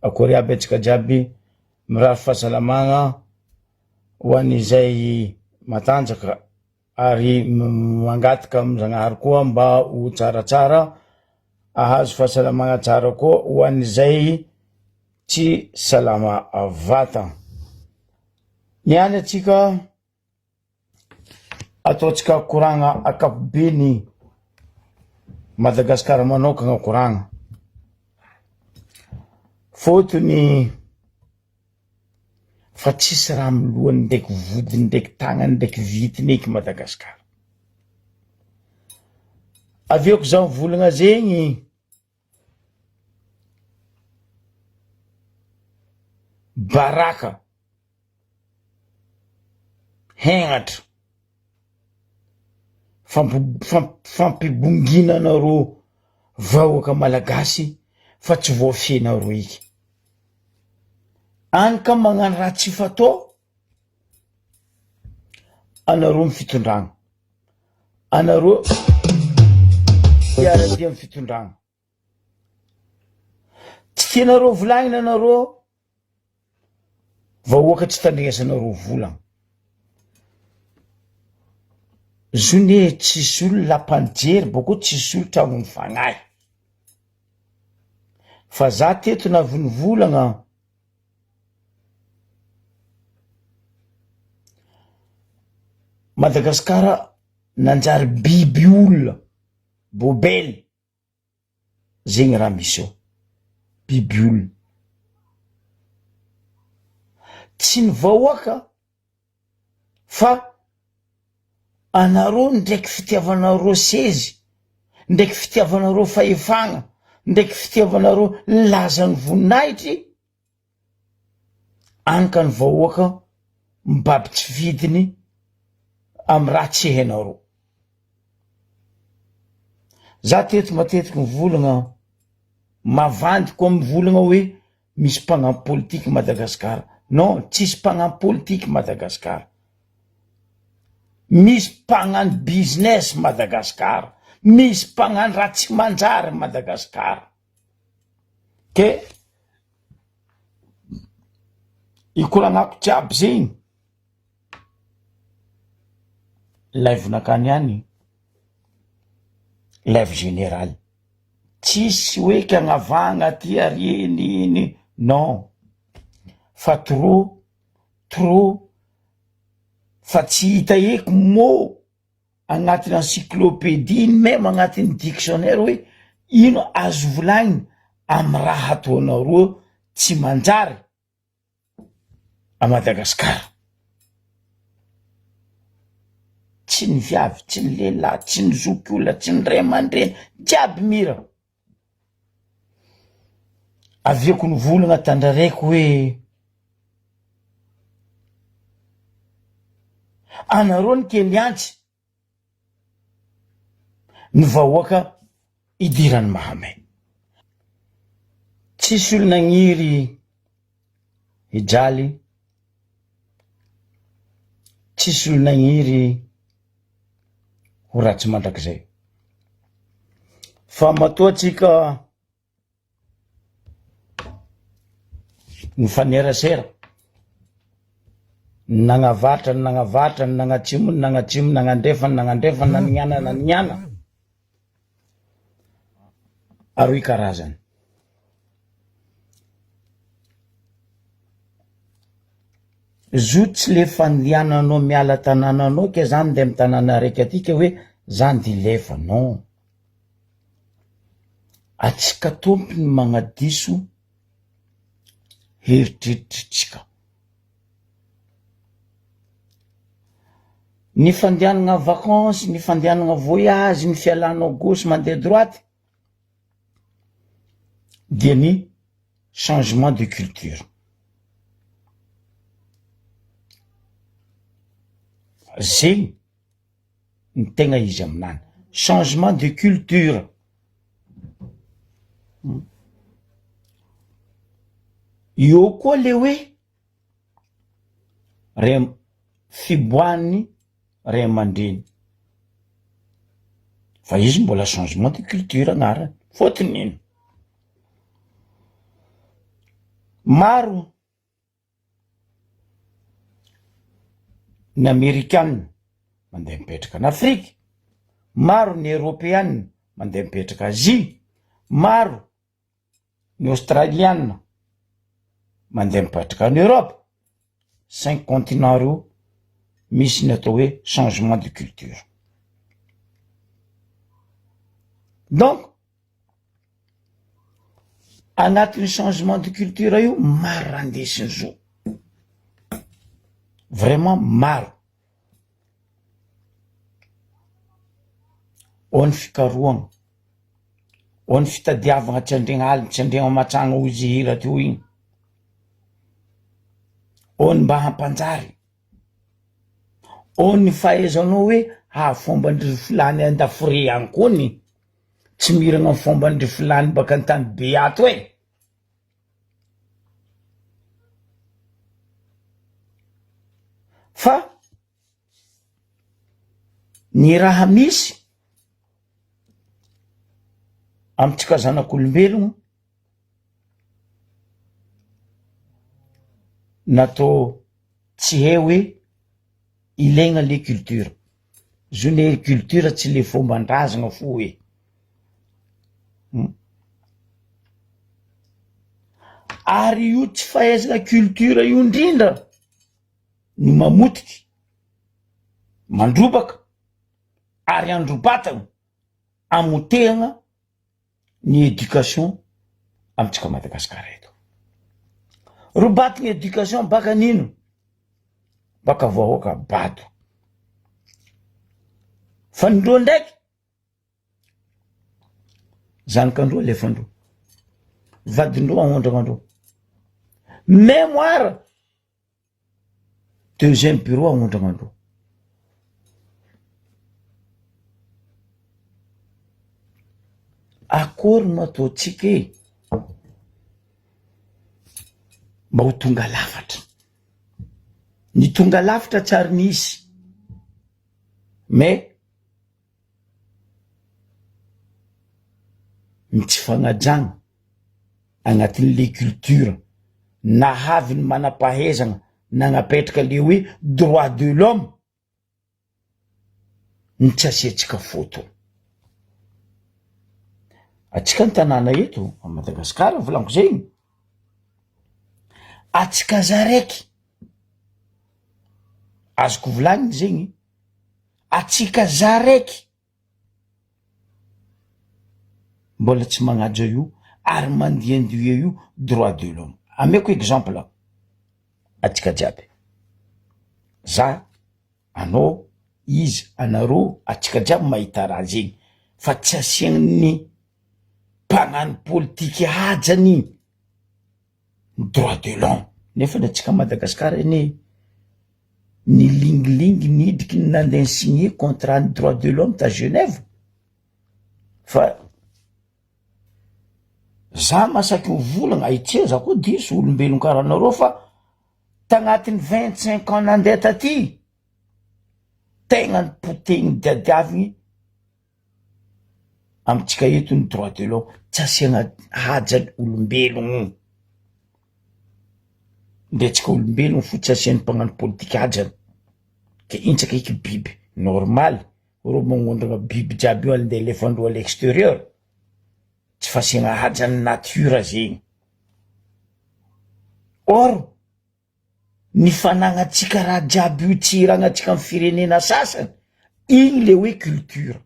akory aby antsika jiaby mirary fahasalamagna ho an'izay matanjaka ary mangataka amin'Zagnahary koa mba ho tsaratsara ahazo fahasalamagna tsara koa ho an'izay tsy salama vatagna. Niany atsika ataotsika koragna akapobeny Madagasikara manokagna koragna fotony fa tsisy raha amy lohany ndraiky vodiny ndraiky tagnany ndraiky vitiny eky Madagasikara. Avioko zao volagna zegny baraka henatra fampibongina nareo vahoaka malagasy fa tsy voafenareo eky. Any ka magnano raha tsy fatao anareo amy fitondragna, anareo iaradia amy fitondragna. Tsy tianareo volagnina anareo vahoaka tsy tandrinesanareo volagna. Zone tsisy olo lampanjery boko tsisy olo tragno mifagnahy. Fa za teto navy volagna Madagasikara nanjary biby olona bobely zegny raha misy eo, biby olona tsy ny vahoaka fa anareo ndraiky fitiavanareo sezy ndraiky fitiavanareo fahefagna ndraiky fitiavanareo lazany voninahitry any ka ny vahoaka mibaby tsy vidiny amy raha tsy hainareo. Za teto matetiky mivolagna mavandy koa mivolagna hoe misy mpagnampy politika Madagasikara. Non, tsisy mpagnampy politika Madagasikara. Misy mpagnano business Madagasikara, misy mpagnano raha tsy manjary Madagasikara. Ke ikoragnako jiaby zegny live-nakany any, live général. Tsisy hoe kagnavagna ty areny iny, non. Fa trop fa tsy hita eky mot agnatiny encyclopédie même agnatiny dictionnaire hoe ino azo volagny amy raha ataonareo tsy manjary a Madagasikara. Tsy ny viavy, tsy ny lehilahy, tsy ny zokiolona, tsy ny ray aman-dreny, jiaby mira. Aviako ny volagna tandraraiky hoe anareo ny Keniantsy ny vahoaka idirany Mahamay. Tsisy olo nagniry hijaly, tsisy olo nagniry ho ratsy mandrakizay. Fa matoa tsika ny fanerasera nagnavatra nagnatsimo nagnandrefa nanignana aroy karazany. Zotsy le fandiananao miala tanànanao ke zany de amy tanàna raiky atika hoe zany dilefa, non. Atsika tompony magnadiso heritreritrintsika. Ny fandianana vacances, ny fandianana voyage, ny fialanao gauche mandeha droite dia ny changement de culture. Zegny ny tegna izy aminany, changement de culture. Io koa le hoe fiboahany ray aman-dreny. Fa izy mbola changement de culture agnarany. Fotony ino? maro ny Amerikanina mandeha mipetraka an'Afrika, maro ny Européanina mandeha mipetraka Azia, maro ny Australianina mandeha mipetraka en Europe. 5 continents reo misy ny atao hoe changement de culture. Donc agnatin'ny changement de culture io maro raha ndesiny zo, vraiment maro. Ao ny fikarohana, ao ny fitadiavana tsy andregna alina, tsy andregna matragna ozy hira teo igny, ao ny mba hampanjary, ao ny fahaizanao hoe fomban-dry fulany andafore any kony, tsy miragna amin'ny fomban-dry fulany baka an-tany be ato e. Fa ny raha misy amitsika zanak'olombelogno natao tsy hay hoe ilaigna le culture. Zo le culture tsy le fomban-drazagna fo hoe ary io tsy fahaizana culture io indrindra no mamotiky, mandrobaka ary androbatana amotehana ny éducation amitsika Madagasikara eto. Robatina éducation baka nino? Baka vahoaka bato. Fa ndreo ndraiky zanakandreo alefandreo, vadindreo aondragnandreo, mémoire deuxième bureau aondragnandreo. Akory no ataotsika e mba ho tonga lafatra? Ny tonga lafatra tsary nisy, mais ny tsy fagnajagna agnatin'le culture nahavy ny manam-pahaizana nagnapetraka le hoe droit de l'homme ny tsy asiatsika foto. Atsika ny tanàna eto a Madagasikara volaniko zegny, atsika zaraiky azoko volagniny zegny, atsika zaraiky mbola tsy magnaja io ary mandiandia io droit de l'homme. Ameko exemple atsika jiaby, za, anao, izy, anareo, atsika jiaby mahita raha zegny, fa tsy asiagny mpagnano politiky hajany droit de l'homme. Nefa atsika Madagasikara ny lingilingy nidriky ny nandeha signé contrat ny droit de l'homme ta Genève. Fa za masaky mivolagna aitsia za koa diso olombelon karaha anareo, fa tagnatin'ny 25 ans nandeha taty tegna ny potehiny diadiaviny amitsika eto ny droit de l'homme, tsy asiagna haja olombelogno. Ndetsika olombelogno fo tsy asian'ny mpagnano politiky hajany, ke intsaka iky biby normal, ro magnondrana biby jiaby io andeha elefandreo à l'extérieur, tsy fasiagna hajany nature zegny. Or ny fanagnatsika raha jiaby io tsy iragnatsika amin'ny firenena sasany, igny le hoe culture,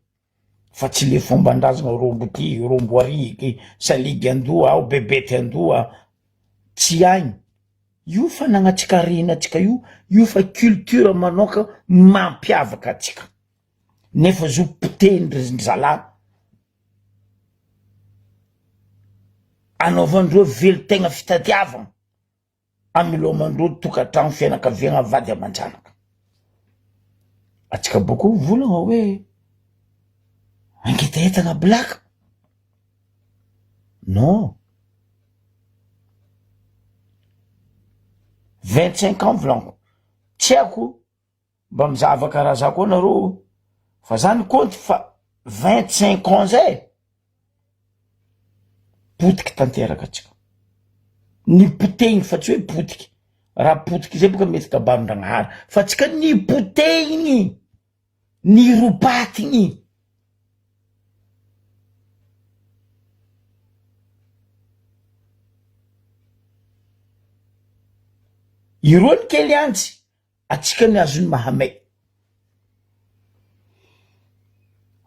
fa tsy le fomban-drazagna rombo ty, rombo ariky, saligy andoha ao, bebety andoha, tsy agny. Io fanagnatsika renatsika io fa culture manoka mampiavaka atsika. Nefa zo potehindry zala anaovandreo velo-tegna fitadiavana amilomandreo tokantrano fianakaviagna vady aman-janaka. Atsika boko volagna hoe angetahetagna blaka. Non, 25 ans volaniko, tsy haiko mba mizava karaha za koa nareo, fa zany konty fa 25 ans zay potiky tanteraka atsika. ny potehiny fa tsy hoe potiky raha potiky zay boka mety kabaron-dragnahary fa tsy ka ny potehiny ny ropatiny iroa ny kely antsy atsika ny azony mahamay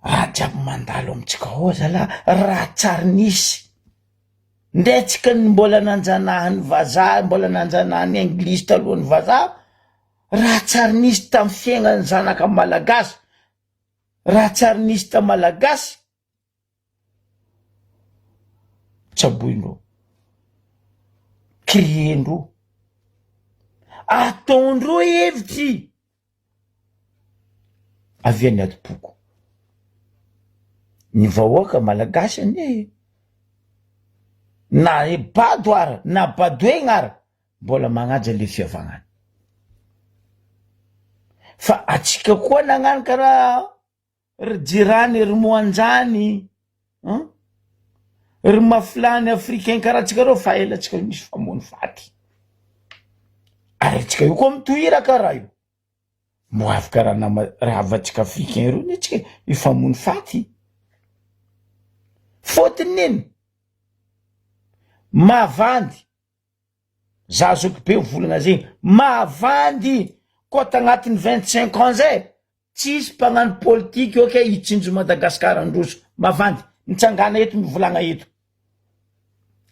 raha jiaby mandalo amitsika ao zala raha tsary nisy ndetsika ny mbola nanjanahany vazaha mbola nanjanahany anglisy talohan'ny vazaha raha tsary nisy tamy fiaignany zanaka malagasy raha tsary nisy ta malagasy tsaboindro kriendro ataondro hevitry aviany adi-poko ny vahoaka malagasy ane na e bado ara na badoegna ara mbola magnaja le fiavagnany fa atsika koa nagnano karaha ry jirany ry moanjany ry mafilany africain karaha tsika reo fa ela tsika misy famony faty ary atsika io koa mitohiraka raha io mo avy karaha raha avatsika africain reo ny atsika ifamony faty fotony neny mavandy zazo occupé volagna zegny mavandy koa tagnatin'ny 25 ans zay tsisy mpagnano politiky oka hitsinjo Madagasikara androso mavandy mitsangana eto mivolagna eto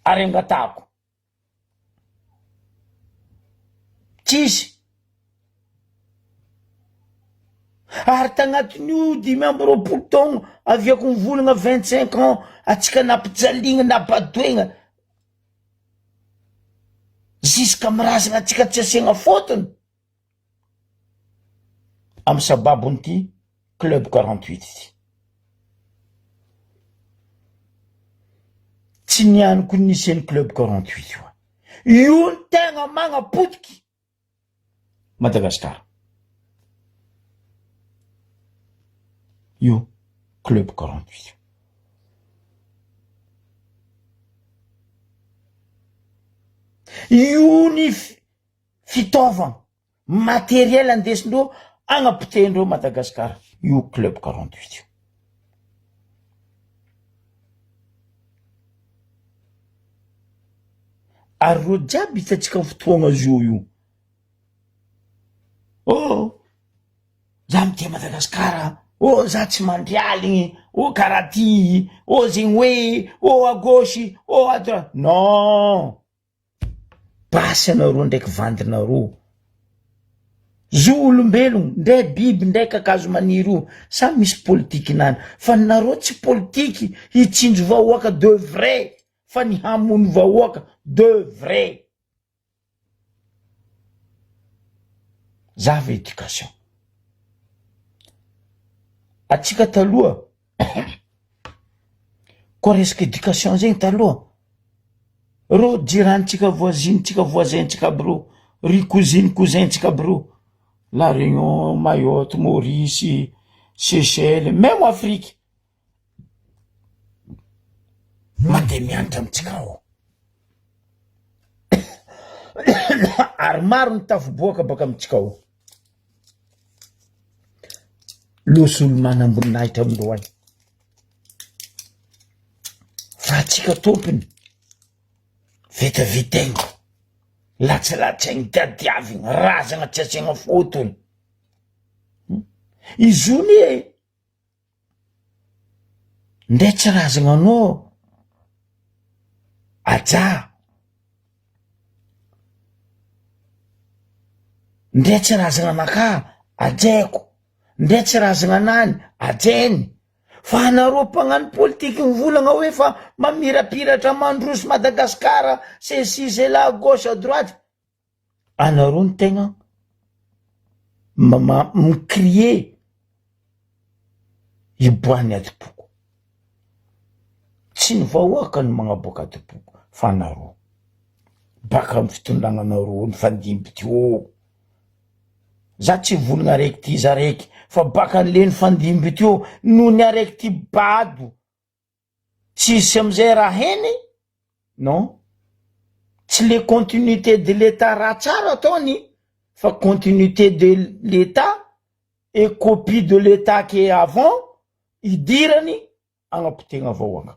ary angatako tsisy ary tagnatin'io 10 taogno aviako mivolagna 25 ans atsika nampijaligna na badoegna ziska mirazagna atsika tsy asiagna fotony amy sababonyty club 48 ty tsy nianiko nisen'ny club 48 io ny tegna magnapotiky Madagasikara io club 48 io ny fitaovagna materiel andesindreo agnapotendreo Madagasikara io club 48 ary ro jiaby hitatsika fotoagna zio io za mitia Madagasikara za tsy mandrialigny karaha ty zegny hoe à gauche à droite non basy anareo ndraiky vandinareo zo olombelogno ndray biby ndray kakazo maniry io samy misy politiky nany fa nareo tsy politiky hitsinjo vahoaka de vrai fa ny hamony vahoaka de vrai zava éducation atsika taloha koa resaky éducation zegny taloha ro jirantsika voisintsika aby ro ry cousintsika aby ro La Réunion, Mayotte, Maurice, Seychelles, même Afrique mandeha mianatra amitsika ao ary maro ny tafiboaka baka amitsika ao loso olo manamboninahitra amindreo any fa atsika tompony vitavitegny latsalatsaigny diadiavigny razagna tsy asiagna fotony izony ndray tsy razagna anao aja ndray tsy razagna anaka ajaiko ndray tsy razagna anany ajeny fa anareo mpagnano politiky mivolagna hoe fa mamirapiratra mandroso Madagasikara ceci cela à gauche à droite anareo ny tegna micrie iboany adi-poko tsy ny vahoaka ny magnaboaka adi-poko fa anareo baka amy fitondragnanareo ny fandimby teo za tsy volagna araiky ty za raiky fa baka an'le ny fandimby teo noho ny araiky ty bado tsisy amizay raha heny non tsy le continuité de l'état raha tsara ataony fa continuité de l'état et copie de l'état qui est avant idirany agnapotena vahoaka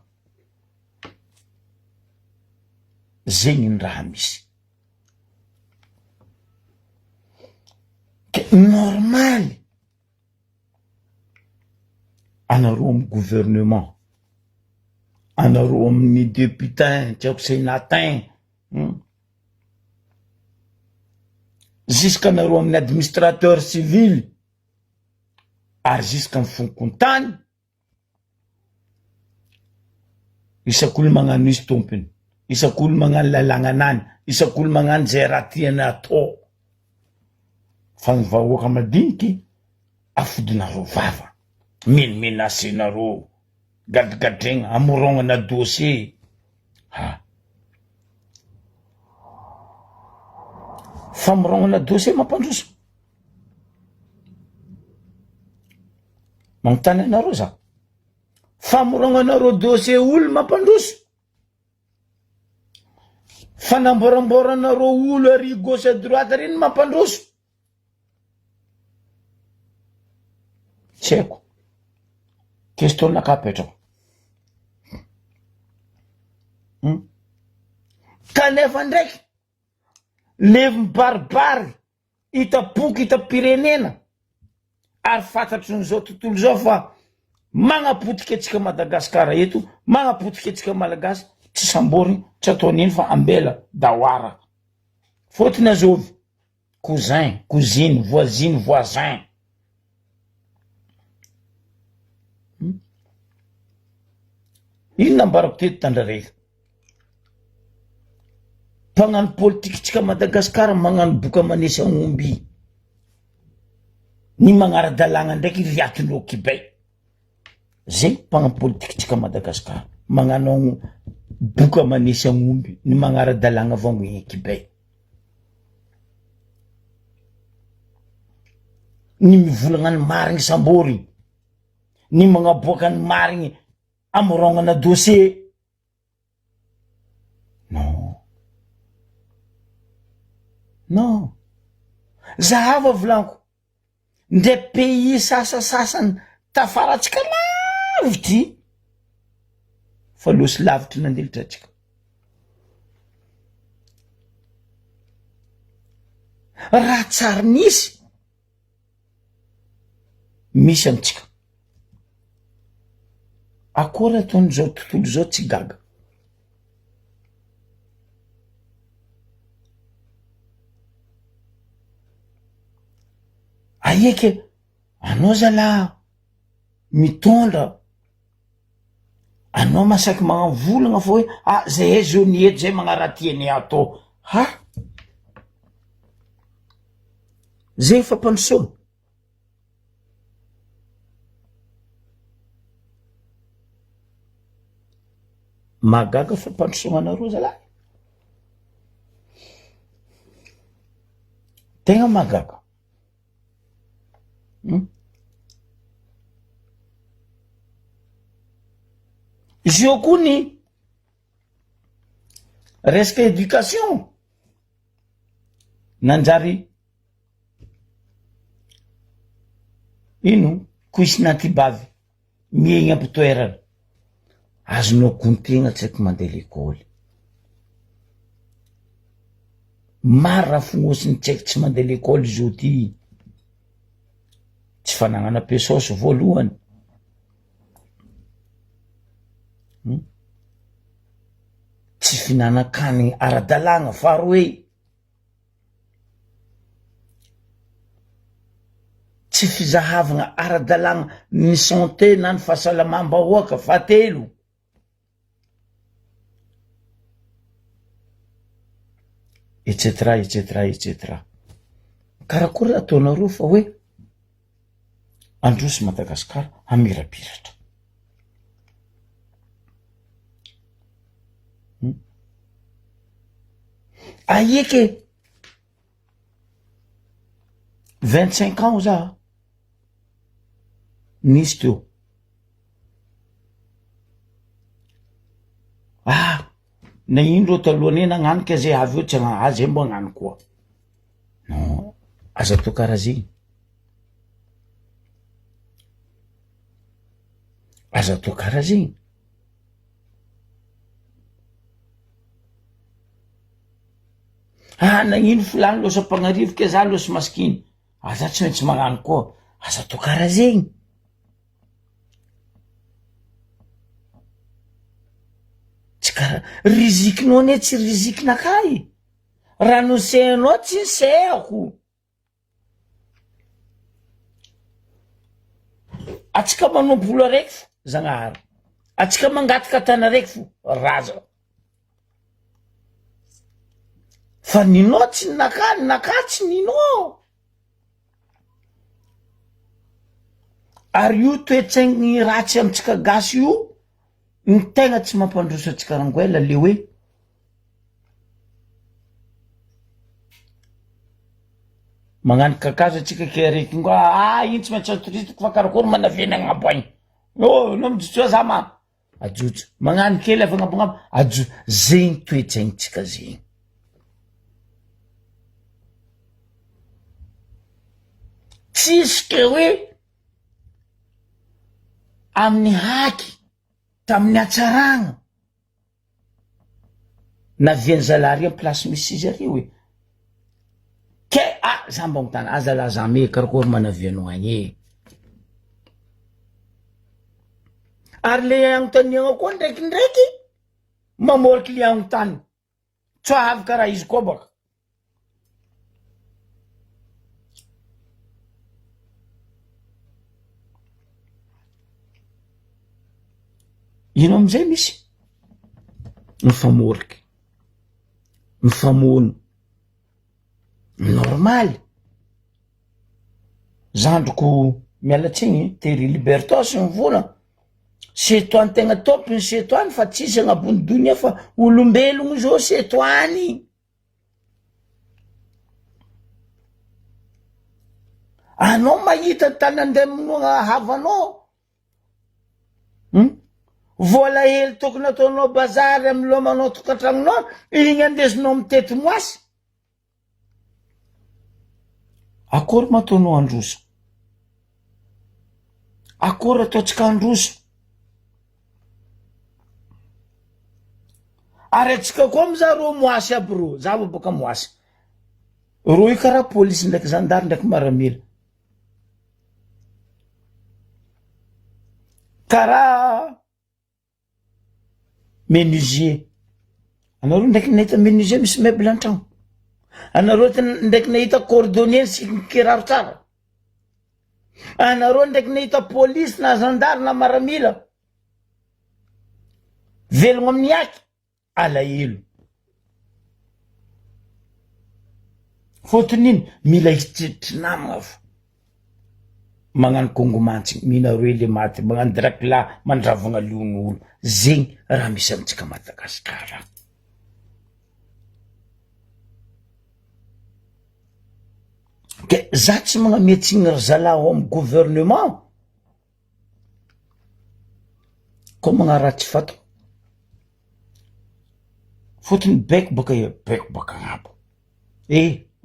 zegny ny raha misy normal anareo amy gouvernement anareo amin'ny députain tsy haiko sénatin jusqu'anareo amin'ny administrateur civil ary jusqu'à ny fonkontany isak'olo magnano izy tompony isak'olo magnano lalagnanany isak'olo magnano zay raha tiany atao fa ny vahoaka madiniky afodinareo vava menomenasenareo gadigadregna amorognana dossier famorognana dossier mampandroso magnontany anareo za famorognanareo dossier olo mampandroso fanamboramboranareo olo ary gauche à droite reny mampandroso tsy haiko question nakapetrako kanefa ndraiky le mibaribary itapoky itapirenena ary fantatry n'izao tontolo zao fa magnapotiky atsika Madagasikara eto magnapotiky atsika malagasy tsy sambory tsy ataon'iny fa ambela dahoara fotony azovy cousin cousine voisine voisin ino nambarako teto tandrareka mpagnano politiky tsika Madagasikara magnano boka manesy agn'omby ny magnara-dalagna ndraiky riatin'o kibay zay mpagnano politiky tsika Madagasikara magnano boka manesy agn'omby ny magnara-dalagna avao gny kibay ny mivolagna ny marigny sambory ny magnaboaka ny marigny amorognana dossier non zahava volanko nde pays sasasasany tafaratsika lavitry fa losy lavitry nandelitra atsika raha tsara nisy misy amitsika akory ataon'izao tontolo zao tsy gaga aieky anao zala mitondra anao masaky magnavolagna fa hoe zay zony eto zay magnaratiany atao zay fampandrosoana magaga fampandrosoanareo zalahy tegna magaga izy io koa ny resaka éducation nanjary ino koisinaty bavy miegna ampitoerana azonao kontegna tsy haiko mandeha l'école mara fognosiny tsy haiko tsy mandeha l'école izy ty tsy fanagnana pesosy voalohany tsy finanakany ara-dalagna faharoe tsy fizahavagna ara-dalagna ny santé na ny fahasalamam-bahoaka fahatelo etc etc etc karakory ataonareo fa hoe androso Madagasikara amirapiratra aieky 25 ans za nisy teo na indro talohany nagnanika zay avy eo tsy azy mbo agnano koa non aza atao karaha zegny aza atao karaha zegny nagnino filany losa mpanarivoka za losa maskiny aza tsy maintsy magnano koa aza atao karaha zegny tsy karaha rizikinao ane tsy rizikinakay raha nosehanao tsy nsehako atsika manombola araiky fo zagnahary atsika mangataka tana araiky fo raza fa ninao tsy naka tsy ninao ary io toetsaigny ratsy amitsika gasy io ny tegna tsy mampandroso atsika rangoela le hoe magnano kakazo atsika ke araiky ngoa iny tsy maintsy autoristiko fa karakory manaveny agnabo agny no mijotsoa za ma ajotso magnano kely avy agnabo ajo zegny toetsaignytsika zegny tsisy ke hoe amin'ny haky tamin'ny atsaragna na viany zalary amy plasy misy zare hoe ke za mba mitana azala za me karakory manavianao agny ary le agnontaniagna koa ndraikindraiky mamôriky le agnontany tsy avy karaha izy koa baka ino amizay misy mifamoriky mifamono normal zandroko mialatsigny Terry Libertas mivola setoany tegna tompony setoany fa tsisy agnabony donia fa olombelogno zao setoany anao mahita tany andeminoa havanao vola hely tokony ataonao bazary amy lomanao tokantragnonao igny andesinao mitety moasy akory mataonao androso akory ataotsika androso ary atsika koa miza ro moasy aby ro za boka moasy ro io karaha polisy ndraiky zandary ndraiky maramila karaha menuisier anareo ndraiky nahita menuisier misy meuble antragno anareo ndraiky nahita cordonnier sy kiraro tsara anareo ndraiky nahita polisy na zandary na maramila velogno amin'ny aky alahelo fotony iny mila hitritry namagna fo magnano kongomantsy mihina roe le maty magnano Dracula mandravagna leon'olo zegny raha misy amitsika Madagasikara ke za tsy magnametsiny ry zalaho amy gouvernement ko magnaratsy fatao fotony baiko baka agnabo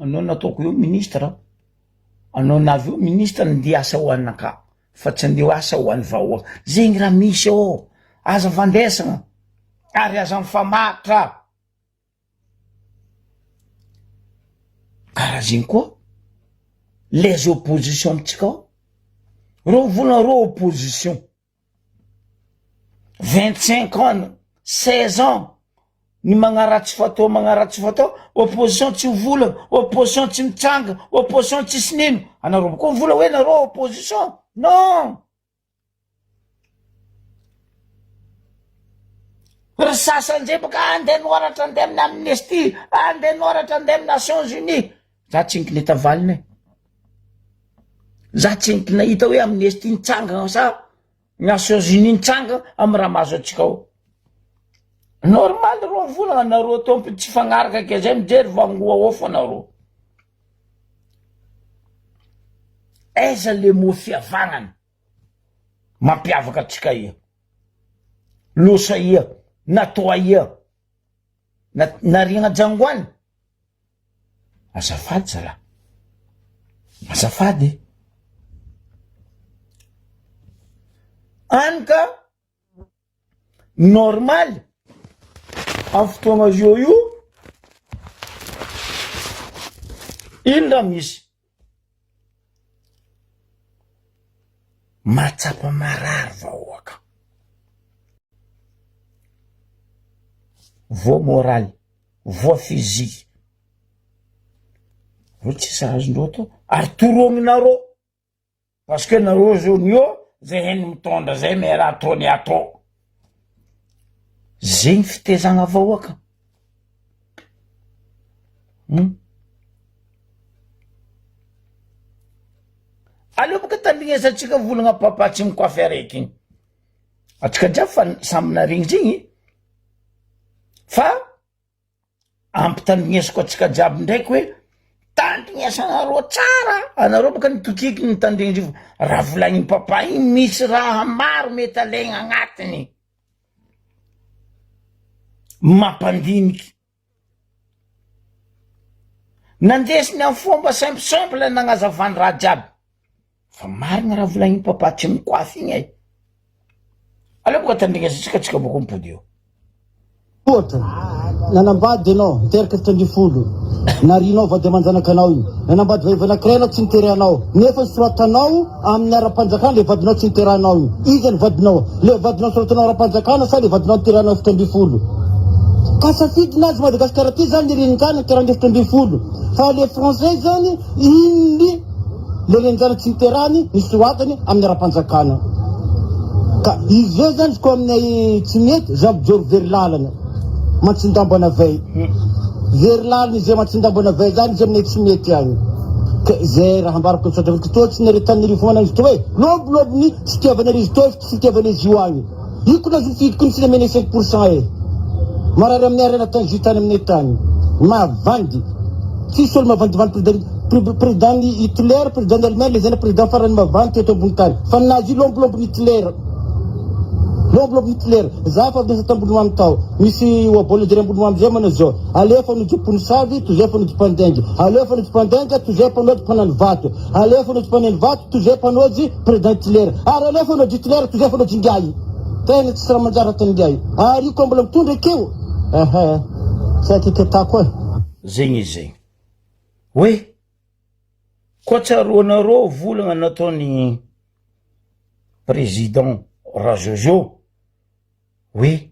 anao nataoko io ministra anao navy io ministra ndeha asa ho anaka fa tsy andeha asa ho any vahoaka zegny raha misy ao aza vandesagna ary aza mifamatra karaha zegny koa les oppositions amitsika ao ro volana ro opposition 25 ans 16 ans ny magnaratsy fatao opposition tsy volana opposition tsy mitsanga opposition tsy sinino anareo koa vola hoe nareo opposition non ry sasan'izay baka andeha noaratra andeha amin'ny amnesty andeha noaratra andeha amin'ny Nations Unies za tsy inky netavalina za tsy inky nahita hoe amnesty nitsanga sa Nations Unies nitsanga amy raha mazo atsika ao normal ro volagna nareo tompony tsy fagnaraka ke zay mijery vangoa ao fo anareo aiza le mo fiavagnana mampiavaka atsika ia losa ia natoa ia nariagna Jangoany. Azafady zala, azafady any ka normal amin'ny fotoagna zio io ino raha misy matsapa marary vahoaka, voa moraly, voa physique, vo tsisy azondreo to ary torominareo parce que nareo zonio zay heny mitondra zay me raha ataony atao zegny fitezagna vahoaka. Aleo baka tandrignesatsika volagna papa tsy mikoafy araiky igny atsika jiaby fa samy narigny zegny fa ampitandrignesako atsika jiaby ndraiky hoe tandrignesanareo tsara, anareo baka nitokiky ny tandrignedrivo raha volagny papa igny misy raha maro mety alaigna agnatiny mampandiniky nandesiny amin'ny fomba simple nagnazavany raha jiaby fa marigna raha volagny papa tsy mikoafy igny ay. Aleo boka tandrignesatsika atsika boko mipody eo. Ohatra nanambady anao miteraka tandrifolo narinao vady amanjanakanao iny nanambady vaivana kirena tsy niteranao nefa soratanao amin'ny ara-panjakana le vadinao tsy niteranao iny izy ny vadinao le vadinao soratanao ara-panjakana sa le vadinao niteranao fitandrifolo ka safidina azy Madagasikara ty zany renjana niterany fitandrifolo fa le français zany iny le renjana tsy niterany nisoratany amin'ny ara-panjakana ka izy eo zany ko amin'ny tsy mety zabojoro very lalana matsindambana vay very lalana izay matsindambana vay zany izy aminay tsy mety agny ka zay raha ambarako tsotra to tsy naretanirivo manany izy to hoe lobolobony tsy tiavana izy to tsy tiavana izy io agny iko na zofidiko ny filamena 5% e marary amin'ny arena tany zitany aminay tany mavandy tsisy olo mavandivandy président Hitler président Allemagne le zany président farany mavandy teto ambony tany fa nazy lombolobony Hitler lombolobony Hitler za fa bisa tambony mamy tao misy oabola jery ambony mamy zay manao zao alefa no jopony savy tozefa no jompandengy alefa no jompandenga tozefa no jompanany vato alefa no jompanany vato tozefa no président Hitler ary alefa no Hitler tozefa no jingay tena tsy raha manjara tangay ary io ko mbola mitondra keo tsy akiketako e zegny izy zegny hoe koa tsaroanareo volagna nataony président Rajojo hoe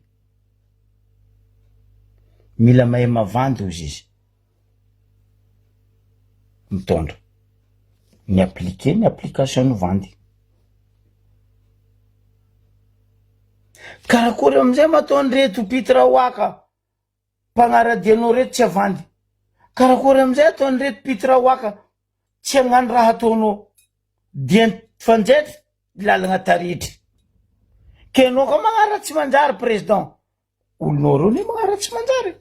mila mahay mavandy ozy izy mitondra ny appliquer ny application ny vandy karakory amizay mataony reto Pitra Waka mpagnaradianao reto tsy avandy karakory amizay ataony reto Pitra Waka tsy agnano raha ataonao dia fanjaitra lalagna taritry kenao ka magnara tsy manjary président olonao reo ne magnara tsy manjary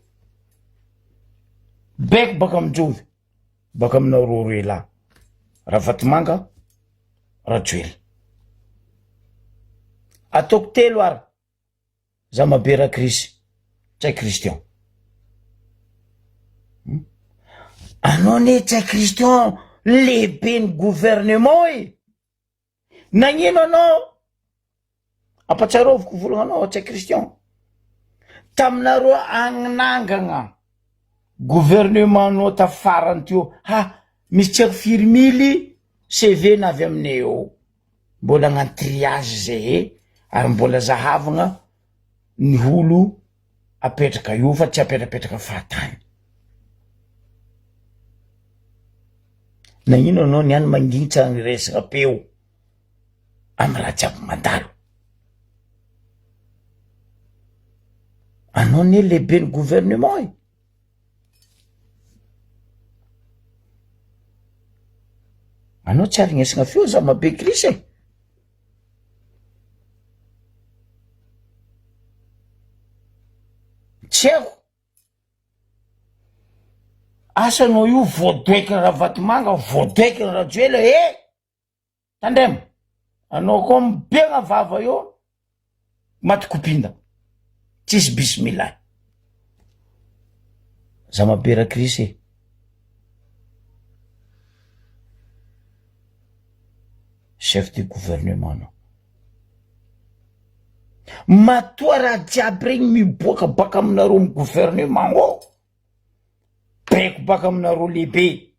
beko baka aminjovy baka aminao roroe la Ravatomanga Rajoely ataoko telo ary za mabera Krisy tsay Christian anao ne tsay Christian lehibe ny gouvernement e nagnino anao apatsaroviko volagnanao tsay Christian taminareo agnanangagna gouvernement anao tafarany teo misy tsy ako firy mily CV navy aminay eo mbola agnano triage zay ary mbola zahavagna ny olo apetraka io fa tsy apetrapetraka fahatany nagnino anao niany manginitsa ny resaka peo amy raha jiaby mandalo anao ne lehibe ny gouvernement e anao tsy arignesagna feo za mabe Krisy e tsy haiko asanao io voadoeky ny Ravatomanga voadoeky ny Rajoely tandrema anao koa mibegna vava io maty kopinda tsisy bismillah za mabera Krisy chef du gouvernement matoa raha jiaby regny miboaka baka aminareo my gouvernement ao baiko baka aminareo lehibe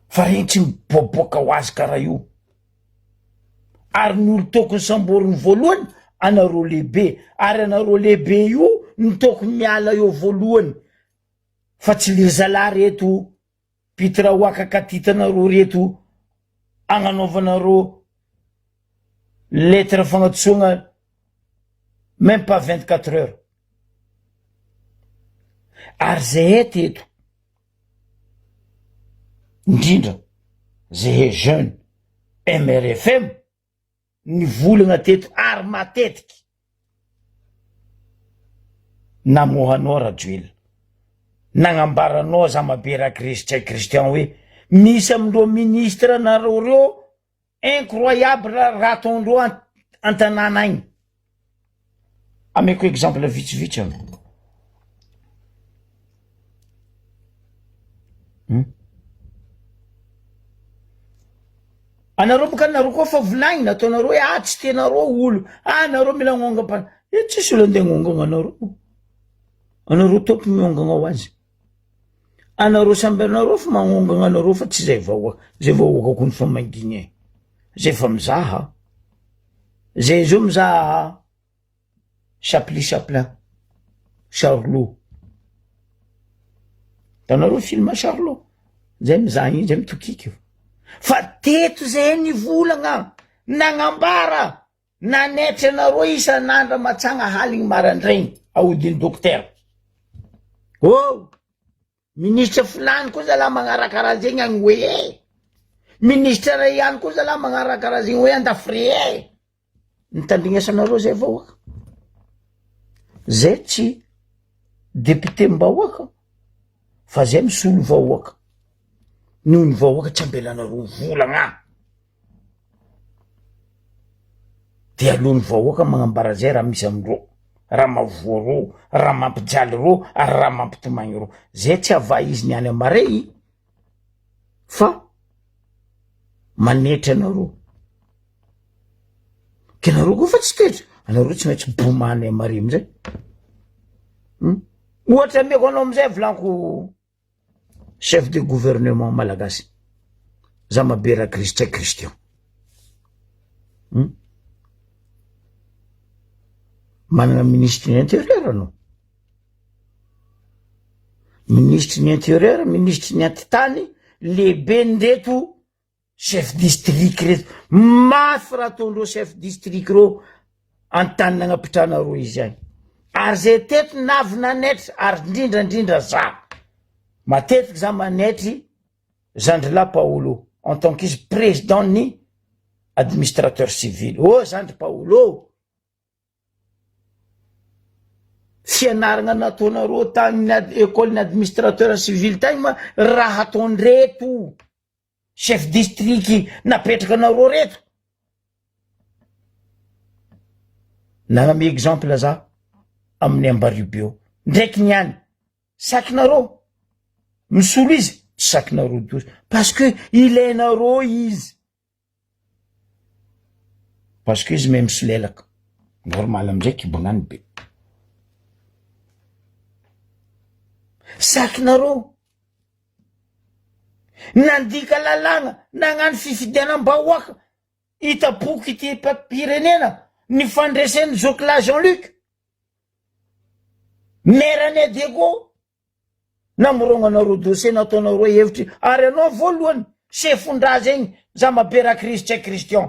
fa regny tsy miboaboaka ho azy karaha io ary ny olo tokony samboriny voalohany anareo lehibe ary anareo lehibe io ny tokony miala eo voalohany fa tsy le zalahy reto pitra hoaka katitanareo reto agnanaovanareo lettre fagnatsoana même pas 24 heures ary zay teto indrindra zay jeune MRFM ny volagna teto ary matetiky namohanao rajoely nagnambaranao za mabera Krisy Kristian hoe misy amindreo ministre nareo reo incroyable raha ataondreo an-tanàna agny ameko exemple vitsivitsy anareo boka nareo koa fa volagny nataonareo hoe tsy tenareo olo nareo mila gnongam-pana tsisy olo andeha gnongagna anareo tompy miongagna ho azy anareo samby anareo fa magnongagna anareo fa tsy zay vahoaka kony fa mangigny zay fa mizaha zay zo mizaha Chaplin Charlot tanareo film Charlot zay mizaha igny zay mitokiky fa teto zay ny volagna nagnambara nanetry anareo isan'andro matsagna haligny marandraigny ahodiny docteur ministre fulany koa zalahy magnarakaraha zegny agny hoe ministre ray ihany koa zalahy magnarakaraha zegny hoe andafre nitandrignasanareo zay vahoaka zay tsy député mbahoaka fa zay misolo vahoaka noho ny vahoaka tsy ambelanareo volagna de alohan'ny vahoaka magnambara zay raha misy amindreo raha mavoa reo raha mampijaly reo ary raha mampitomagny reo zay tsy ava izy ny any amarey fa manetry anareo ke nareo koa fa tsy toetra anareo tsy maintsy bomany amare amizay ohatra ameko anao amizay volaniko chef de gouvernement malagasy za mabera Krisy Kristian manana ministre ny intérieur anao ministre ny intérieur ministre ny antitany lehibe ndeto chef district reto mafy raha ataondreo chef district reo antany nagnapitrahana izy agny ary zay teto navy nanetry ary indrindrandrindra za matetiky za manetry Zandrila Paolo en tant qu'izy président ny administrateur civil Zandry Paolo fianaragna nataonareo tamin'ny école ny administrateur civil tagny ma raha ataondreto chef district napetraka anareo reto nagname exemple za amin'ny Ambaribio ndraiky niany sakinareo misolo izy tsy sakinareo dozy parce que ilainareo izy parce que izy même solelaka normal amizay kibognany be sakinareo nandika lalagna nagnano fifidianam-bahoaka itapoky ity pirenena ny fandresen'ny Zokla Jean-Luc maire Diego namorognanareo dossier nataonareo hevitry ary anao voalohany chefondraha zegny za mabera Krisy Kristian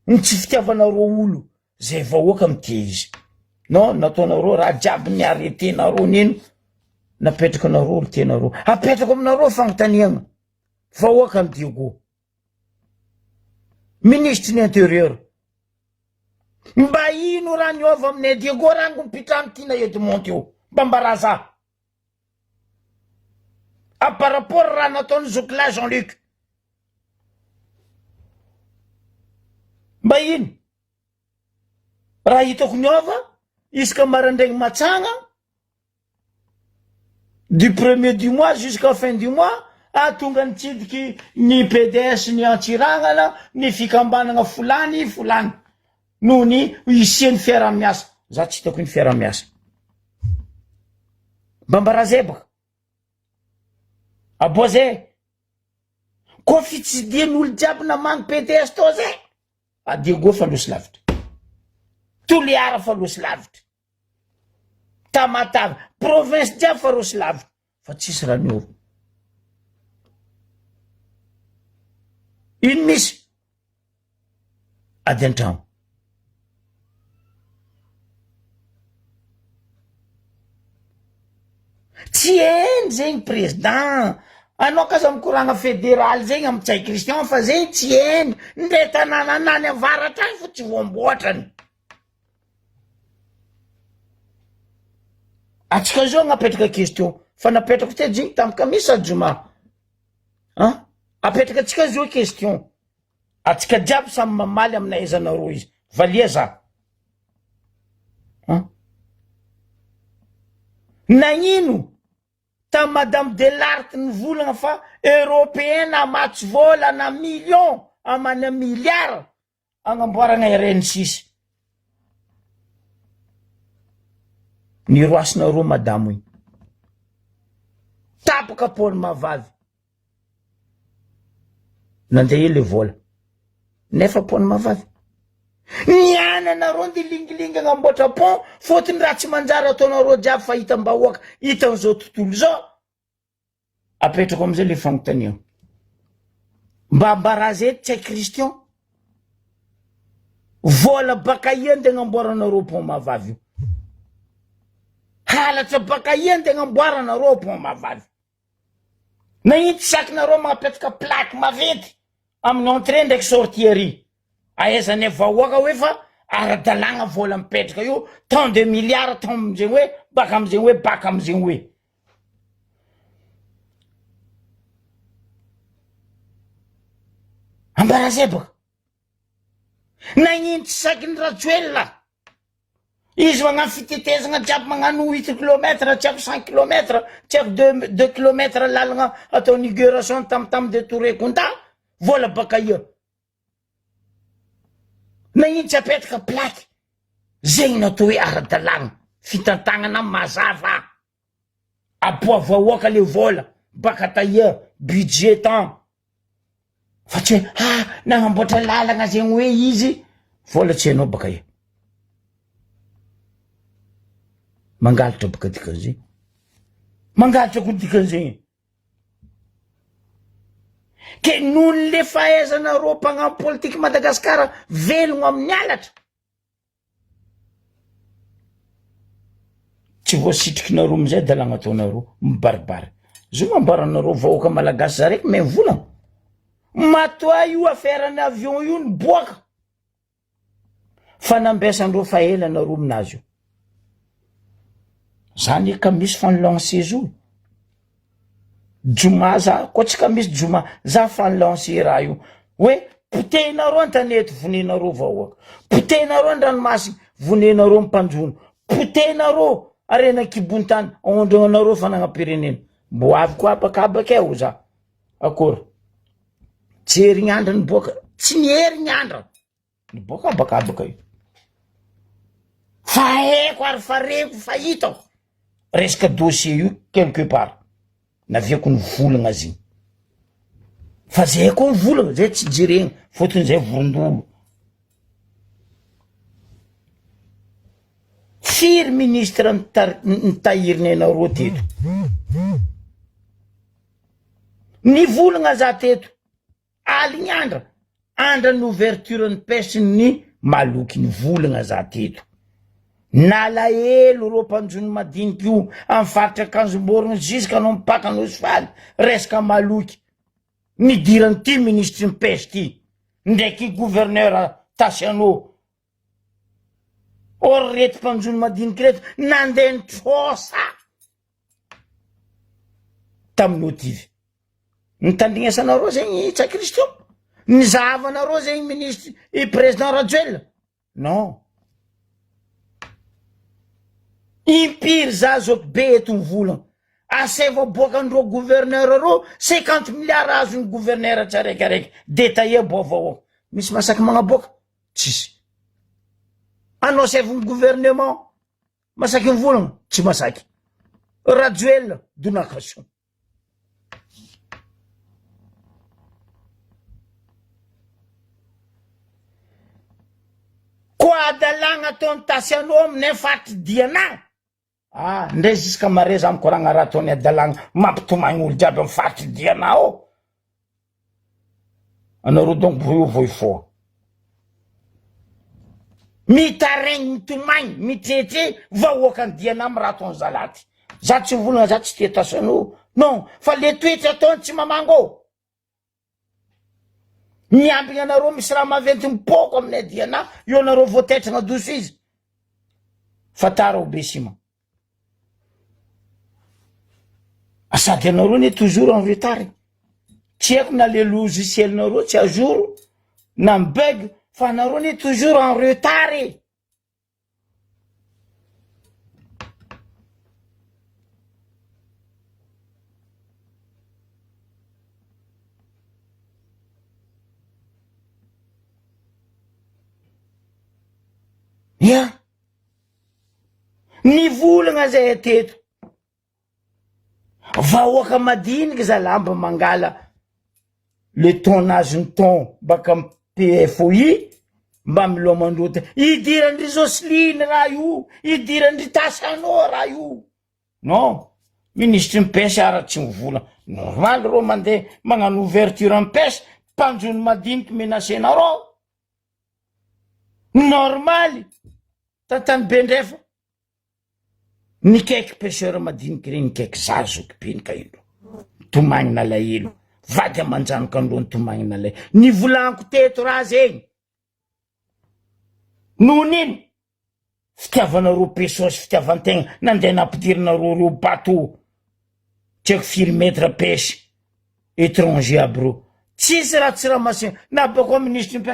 ny tsy fitiavanareo olo zay vahoaka amity izy non nataonareo raha jiaby ny aretenareo nino napetraka anareo olo tenareo apetrako aminareo fagnontaniagna vahoaka amy Diego ministre ny intérieur mba ino raha niova aminay Diego rango mipitrano tina Edmond io mba mbaraza par rapport raha nataony Zokla Jean-Luc mba ino raha hitako niova isaka marandraigny matsagna du 1er du mois jusqu'à fin du mois, tonga nitsidiky ny PDS ny Antsiragnana ny fikambanana fulany noho ny isiany fiaramiasa. Za tsy hitako ny fiaramiasa. Bambarazebaka. Aboze. Ko fitsidian'olo jiaby namangy PDS to zay. Adigo fa losy lavitra. Toliara fa losy lavitra. Tamatavy. Province jiaby fa losy lavitra. Fa tsisy raha nioro. Ino misy? Ady an-trano. Tsy eny zegny président. Anao kaza mikoragna fédéral zegny amy Tsay Christian fa zegny tsy eny. Ndre tanàna nany avaratra agny fo tsy voamboatrany. Atsika zao agnapetraka question. Fa napetrako te jigny taminy kamisa joma. Apetraka atsika zao question. Atsika jiaby samy mamaly aminay ezanareo izy. Valia za. Nagnino? Ta Madame Delarte nivolagna fa européenne matsy vola na million amana milliard agnamboarana RN6. Ny roasinareo madamo igny. Tapaka Paul Mavavy. Nandeha le vola. Nefa Paul Mavavy. Niananareo ndi lingilingy agnamboatra pont fotony raha tsy manjary ataonareo jiaby fa hitam-bahoaka hitan'izao tontolo zao. Apetrako amizay le fanontania. Mba mbarazy Tsay Christian. Vola baka iany de agnamboaranareo pont Mavavy io. Halatra baka iany de agnamboaranareo pont Mavavy. Na ity sakinareo magnapetraka plaque mavety amin'ny entrée ndraiky sortie ery. Aezane vahoaka hoe fa ara-dalagna vola mipetraka io tant de milliards tant amizay hoe baka amizay hoe baka amizay hoe. Ambarazebaka. Nagnino tsy sakin'ny Rajoelina. Izy magnano fitetezagna jiaby magnano 8 km, tsy haiko 5 km, tsy haiko 2 km lalagna atao inauguration tam de Touré Konda. Vola baka io. Nagnino tsy apetraka plaque. Zegny natao hoe ara-dalagna. Fitantagnana mazava. Apoavahoaka le vola. Baka taia. Budget temps. Fa tsy hoe, nagnamboatra lalagna zegny hoe izy. Vola tsy hainao baka io. Mangalatra baka dikan'izay. Mangalatra ko dikan'izay. Ke noho le fahaizanareo mpagnano politika Madagasikara velogno amin'ny alatra. Tsy voasitrikinareo amizay dalagna ataonareo mibaribary. Zo mambaranareo vahoaka malagasy zaraiky me volagna. Matoa io affaire-ny avion io niboaka. Fa nambesanareo fa elanareo aminazy io. Zany ka misy fanlancé zo. Joma za, ko tsy ka misy joma, za fanlancé raha io. Hoe, potehinareo an-tanety, vonenareo vahoaka. Potehinareo an-dranomasina, vonenareo mpanjono. Potehinareo arena kibontany, ondronareo fanagna-pirenena. Mbo avy koa abakabaka eo za. Akory. Tsy herignandra niboaka, tsy niherignandra. Niboaka abakabaka io. Fa eko ary fareko fa hitako. Resaka dossier io quelque part. Naviako ny volagna azy. Fa zay koa ny volagna, zay tsy jiregna, fotony zay vorondolo. Firy ministre nitahiriny anareo teto. Ny volagna za teto. Aligny andra. Andra ny ouverture ny pêche ny maloky ny volagna za teto. Nalaelo rô mpanjony madiniky io amin'ny faritra Akanjomborogno jusqu'à anao mipaka anao faly resaka maloky. Nidirany ty ministre ny pêche ty. Ndraiky gouverneur Tasiano. Or reto mpanjony madiniky reto nandeha nitrosa tamin'ny otivy. Nitandrignasanareo zegny Tsay Christian. Nizahavanareo zegny ministre i président Rajoelina. Non. Impiry za zao be eto ny volagna. aseva boakandreo gouverneur reo 50 milliards azony gouverneur tsaraikiraiky détaillé boavaoaka misy masaky magnaboaka tsisy anao seviny gouvernement masaky mivolagna tsy masaky rajoel donation koa adalagna ataony tasy anao aminay fatry diana ndray ziska mare za mikoragna raha ataony adalagna mampitomagny olo jiaby amy fatry diana ao anareo donc vo ifoa mitaregny mitomagny mitretre vahoakany diana amy raha ataony zalaty za tsy mivolagna za tsy tia tasanao non fa le toetra ataony tsy mamango miambigny anareo misy raha maventy mipoko aminay diana io anareo voatetragna doso izy fa tara ho be sima sady anareo ne toujours en retard tsy haiko na le logiciel-nareo tsy à jour na mibug fa anareo ne toujours en retard ya nivolagna zay teto vahoaka madiniky zalamba mangala le tonnage ny ton baka amy PFOI mba milomandrota idirandry Jocelyne raha io idirandry Tasano raha io non ministre mpesy ara tsy mivola normal ro mandeha magnano ouverture mpesy mpanjony madiniky menacenareo normal tantany bendrefa nikaiky pêcheur madiniky regny nikaiky zazoky pinika ilo tomagny nalaelo vady amanjanoko androny tomagny nalay nivolaniko teto raha zegny noho nino fitiavanareo pesosy fitiavantegna nandeha nampidirinareo reo bateau tsy haiko firy metre pêche étranger aby reo tsisy raha tsy raha masigna na bako ministre mpe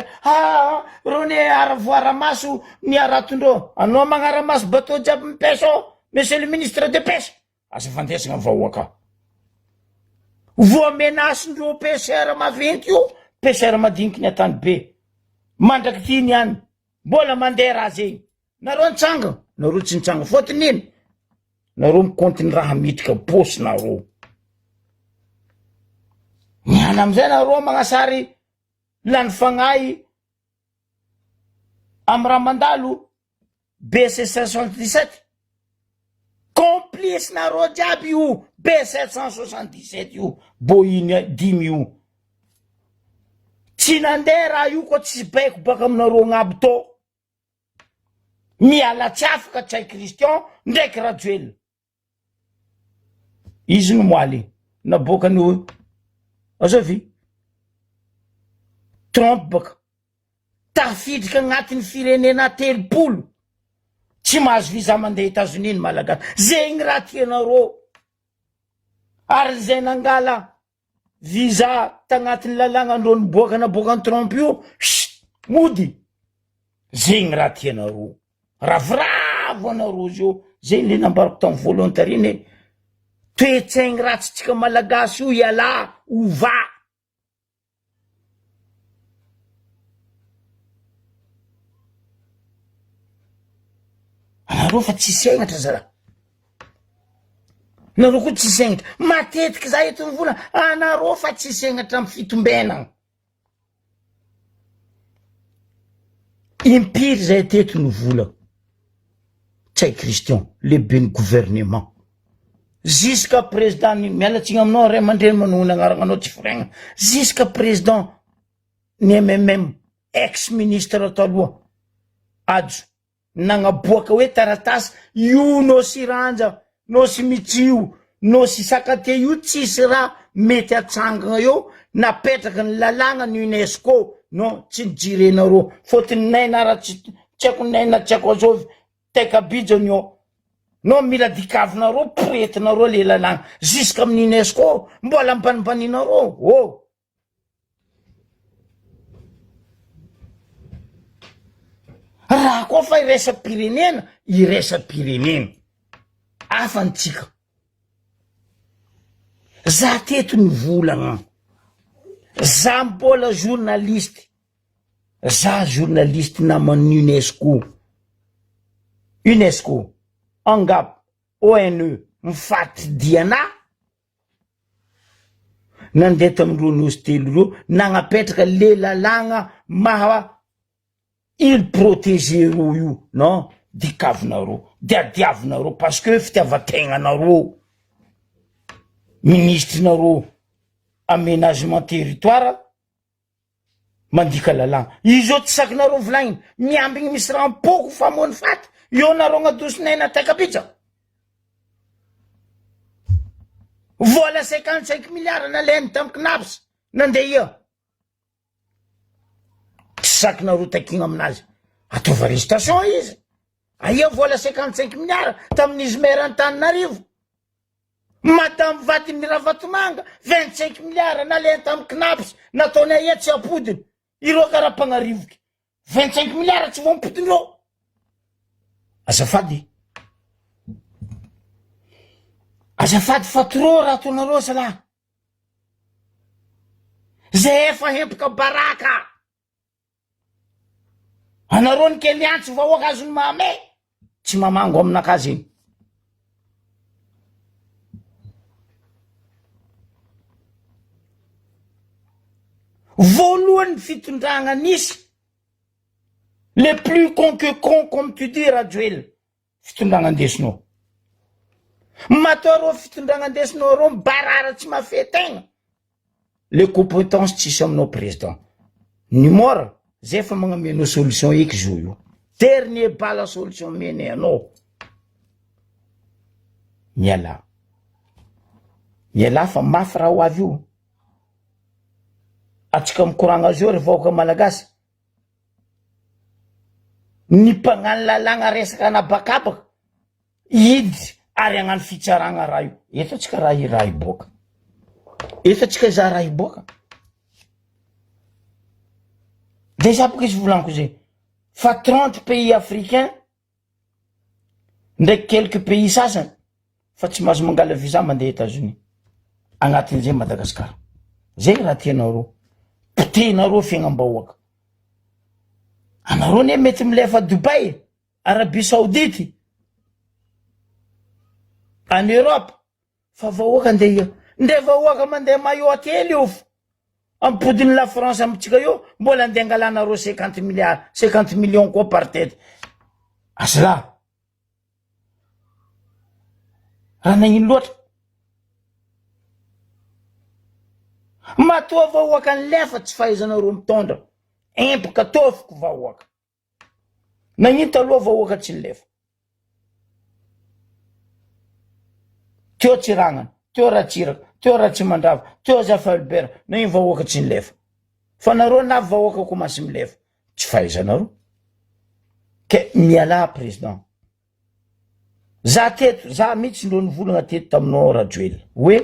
reo ne aravoaramaso ny aratondreo anao magnaramaso bateau jiaby mipesy monsieur le ministre de pêche asa fandesagna vahoaka voamenasindreo pêcheur maventy io pêcheur madiniky ny atany be mandraky tiny any mbola mandeha raha zegny nareo nitsanga nareo tsy nitsanga fotony ino nareo mikontiny raha midika posy nareo niana amizay nareo magnasary lany fagnahy amy raha mandalo B777 complice nareo jiaby io B777 io boiny 10 io tsy nandeha raha io koa tsy baiko baka aminareo agnaby to miala tsy afaka tsay Christian ndraiky Rajoel izy no moaly nabokany azovy Trump baka tafidriky agnatin'ny firenena 3 tsy mahazo visa mandeha États-Unis ny malagasy zegny raha tianareo ary zay nangala visa tagnatin'ny lalagna andreo niboaka naboakany Trump io mody zegny raha tianareo ravoravo anareo zio zegny le nambarako tamy volontariny toetsaigny ratsitsika malagasy io iala ova anareo fa tsy segnatra zara nareo koa tsy segnatra matetiky za eto mivola anareo fa tsy segnatra amy fitombenagna impiry zay teto nivola tsay Christian lehibe ny gouvernement jusqu'à président mialatsigny aminao ray aman-dreny manohony agnarananao tsy firegna jusqu'à président ny MMM ex ministre taloha ajo nagnaboaka hoe taratasy io no sy ranja no sy mitsio no sy sakate io tsisy raha mety atsangana eo napetraky ny lalagna ny UNESCO non tsy nijirenareo fotony naina raha tsy haiko naina tsy haiko azovy tekabijany io no mila dikavinareo poetinareo le lalagna jusqu'à amin'ny UNESCO mbola mpanimbaninareo raha koa fa iresa-pirenena afantsika za teto ny volagna za mbola journaliste za journaliste naman'ny UNESCO angap ONU mifaty diana nandeha tamindro nosy telo ro nagnapetraka le lalagna maha il protégereo io non dikavinareo diadiavinareo parce que fitiavategnanareo ministrenareo aménagement territoire mandika lalagna izy o tsy sakinareo volagniny miambigny misy rampoko famony faty io nareo gn'adosinayna takapitsa vola 55 milliards naleny tamy knaps nandeha ia tsy sakinareo takigna aminazy atova arrestation izy aia vola 55 milliards tamin'izy maire-Antananarivo madame vadiny Ravatomanga 25 milliards naleny tamy knaps nataony aia tsy apodiny ireo karaha-pagnarivoky 25 milliards tsy voampodinireo azafady fatoro raha ataonareo salahy zay efa hempaka baraka anareo ny kely antsy vahoaka azony mahame tsy mamango aminakazy iny voalohany fitondragna nisy le plus conquérant comme tu dis Rajoel fitondragna andesinao matoreo fitondragna andesinao reo mibarara tsy mafetegna le compétence tsisy aminao président numora zay fa magnamenao solution eky zo io dernier bala solution mene anao miala fa mafy raha ho avy io atsika mikoragna azy eo ry vahoaka malagasy ny mpagnano lalagna resaka anabakabaka idy ary agnano fitsaragna raha io eto atsika raha iboaka eto atsika za raha iboaka de zapaka izy volaniko zay fa 30 pays africains ndraiky quelques pays sasany fa tsy mahazo mangala visa mandeha États-Unis agnatin'izay Madagasikara zay raha tianareo pitenareo fiagnam-bahoaka anareo ne mety milefa Dubai Arabie Saoudite en Europe fa vahoaka andeha nde vahoaka mandeha maillot ately io ampodiny la France amitsika io mbola andeha angalanareo 50 milliards 50 millions koa par tête asla raha nagnino loatra matoa vahoaka ny lefa tsy fahaizanareo mitondra empaka tofoko vahoaka nagnino taloha vahoaka tsy lefa teo tsiragnana teo ratsiraka teo ratsy mandrava teo zafalibera nagnino vahoaka tsy lefa fa nareo na vahoaka komasy milefa tsy fahaizanareo ke miala président za teto za mihitsy ndro nivolagna teto taminao Rajoel hoe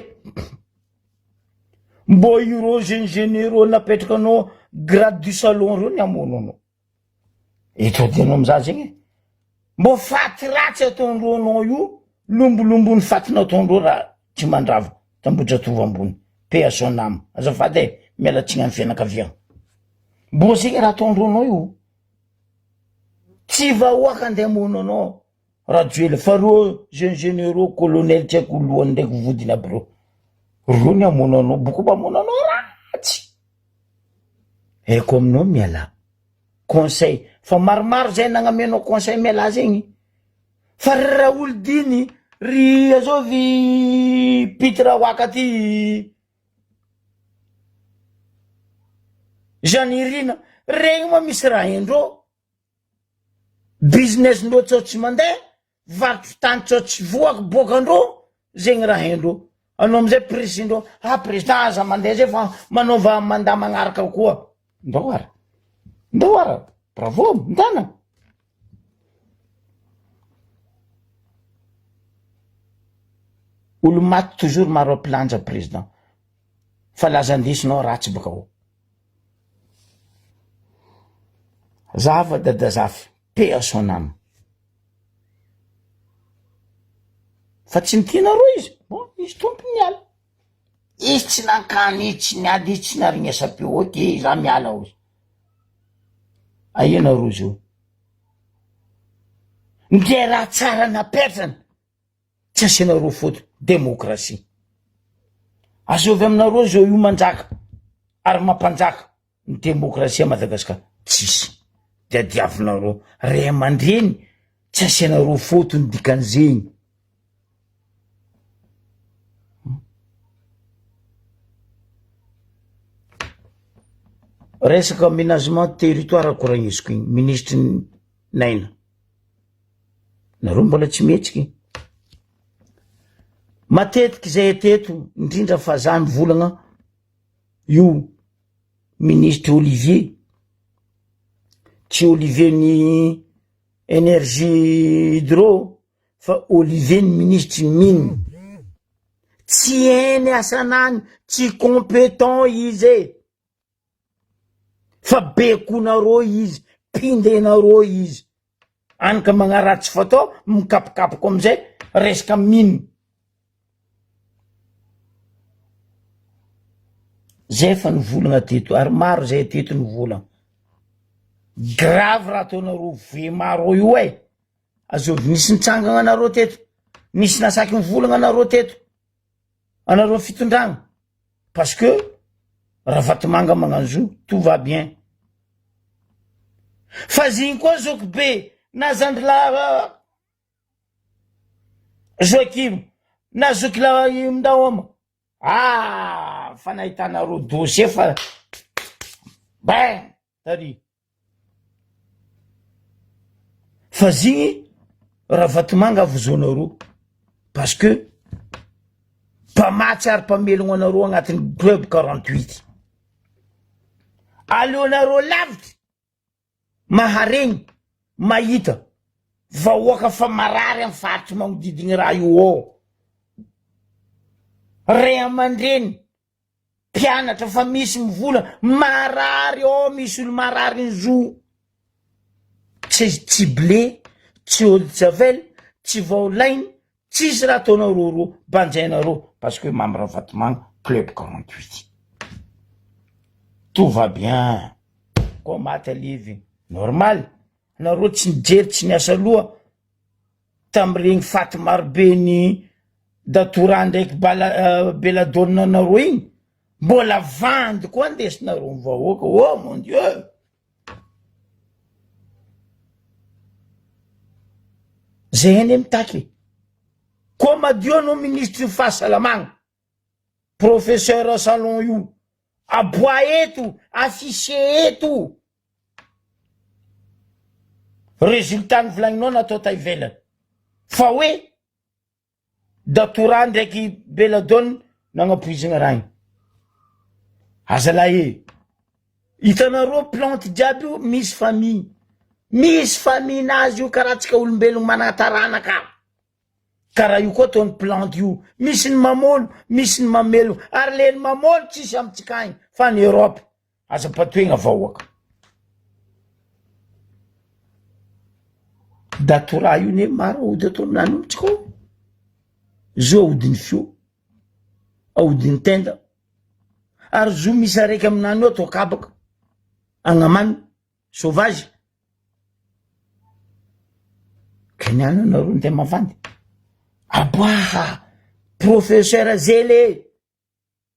mbo iro généraux napetrakanao grade du salon reo ny amono anao itodianao amza zegny mbo faty ratsy ataondronao io lombolombony fatinao ataondro raha tsy mandrava tambojatovo ambony pe asonama azafady mialatsigny amin'ny fianakaviagna mbo zegny raha ataondronao io tsy vahoaka andeha amono anao Rajoel fa reo généraux colonel tsy haiko lohany ndraiky vodiny aby reo ny amono anao boko mamono anao ratsy eko aminao miala conseil fa maromaro zay nagnamenao conseil miala zegny fa raha olo diny ry azovy Pitra Waka ty Janirina regny ma misy raha endreo business ndreo tsao tsy mandeha varotra fitany tsao tsy voaka bokandreo zegny raha endreo anao amizay président président aza mandeha zay fa manova mandaa magnaraka koa ndoara bravo ndana olo maty toujours maro planja président fa lazandisinao ratsy baka ao zava dada zafy pe asonama fa tsy nitianareo izy bon izy tompo miala Tsisy tsy nankany tsy niady tsy narignesapio oke za miala ozy ahena rozy io ndre raha tsara napetrana tsy asianareo foto demokrasia azovy aminareo zao io manjaka ary mampanjaka ny demokrasia Madagasikara tsisy diadiavinareo ray aman-dreny tsy asianareo foto ny dikan'izegny resaka aménagement territoire koragniziko igny ministre Naina nareo mbola tsy mihetsika matetiky zay ateto indrindra fa za mivolagna io ministre Olivier tsy Olivier ny énergie hydro fa Olivier ny ministre mine tsy eny asanany tsy compétent izy fa bekonareo izy pindenareo izy anaka magnaratsy fatao mikapokapoko amizay resaka mine zay fa nivolagna teto ary maro zay teto nivolagna grave raha ataonareo ve maro io azovy nisy nitsangana anareo teto nisy nasaky nivolagna anareo teto anareo fitondragna parce que raha vatomanga magnanzo tout va bien fa zigny koa zoko be na zandrila Joakim na zokila Ndaoma fa nahitanareo dossier fa ben tary fa zigny raha vatomanga avozonareo parce que mpamatsy ary mpamelogno anareo agnatin'ny club 48 aleonareo lavitra maharegny mahita vahoaka fa marary amin'ny faritry magnodidigny raha io ray aman-dreny mpianatra fa misy mivola marary misy olo marary ny zo tsy blé tsy eau de javel tsy vaolainy tsisy raha ataonareo banjainareo parce que membre vatomanga club 48 tout va bien ko maty alivy normal nareo tsy nijery tsy niasa loha tamregny faty marobe ny datora ndraiky beladonna nareo igny mbola vandy koa andesinareo mivahoaka mon dieu zay eny mitaky ko madio anao ministre fahasalamagna professeur salon io aboa eto affiché eto résultat ny volagninao natao ta ivelany fa hoe datora ndraiky beladonna nagnapoizigna raha igny azalahy hitanareo plante jiaby io misy famille nazy io karaha tsika olombelogno manataranaka karaha io koa ataony plante io misy ny mamolo misy ny mamelo ary le ny mamolo tsisy amitsika igny fa ny Europe aza-patoegna vahoaka datora io ne maro aody atao aminany omitsika zo aodiny fio aodiny tenda ary zo misy araiky aminany io atao kabaka agnamany sauvage kaniananareo nde mavandy aboaha professeur Zélé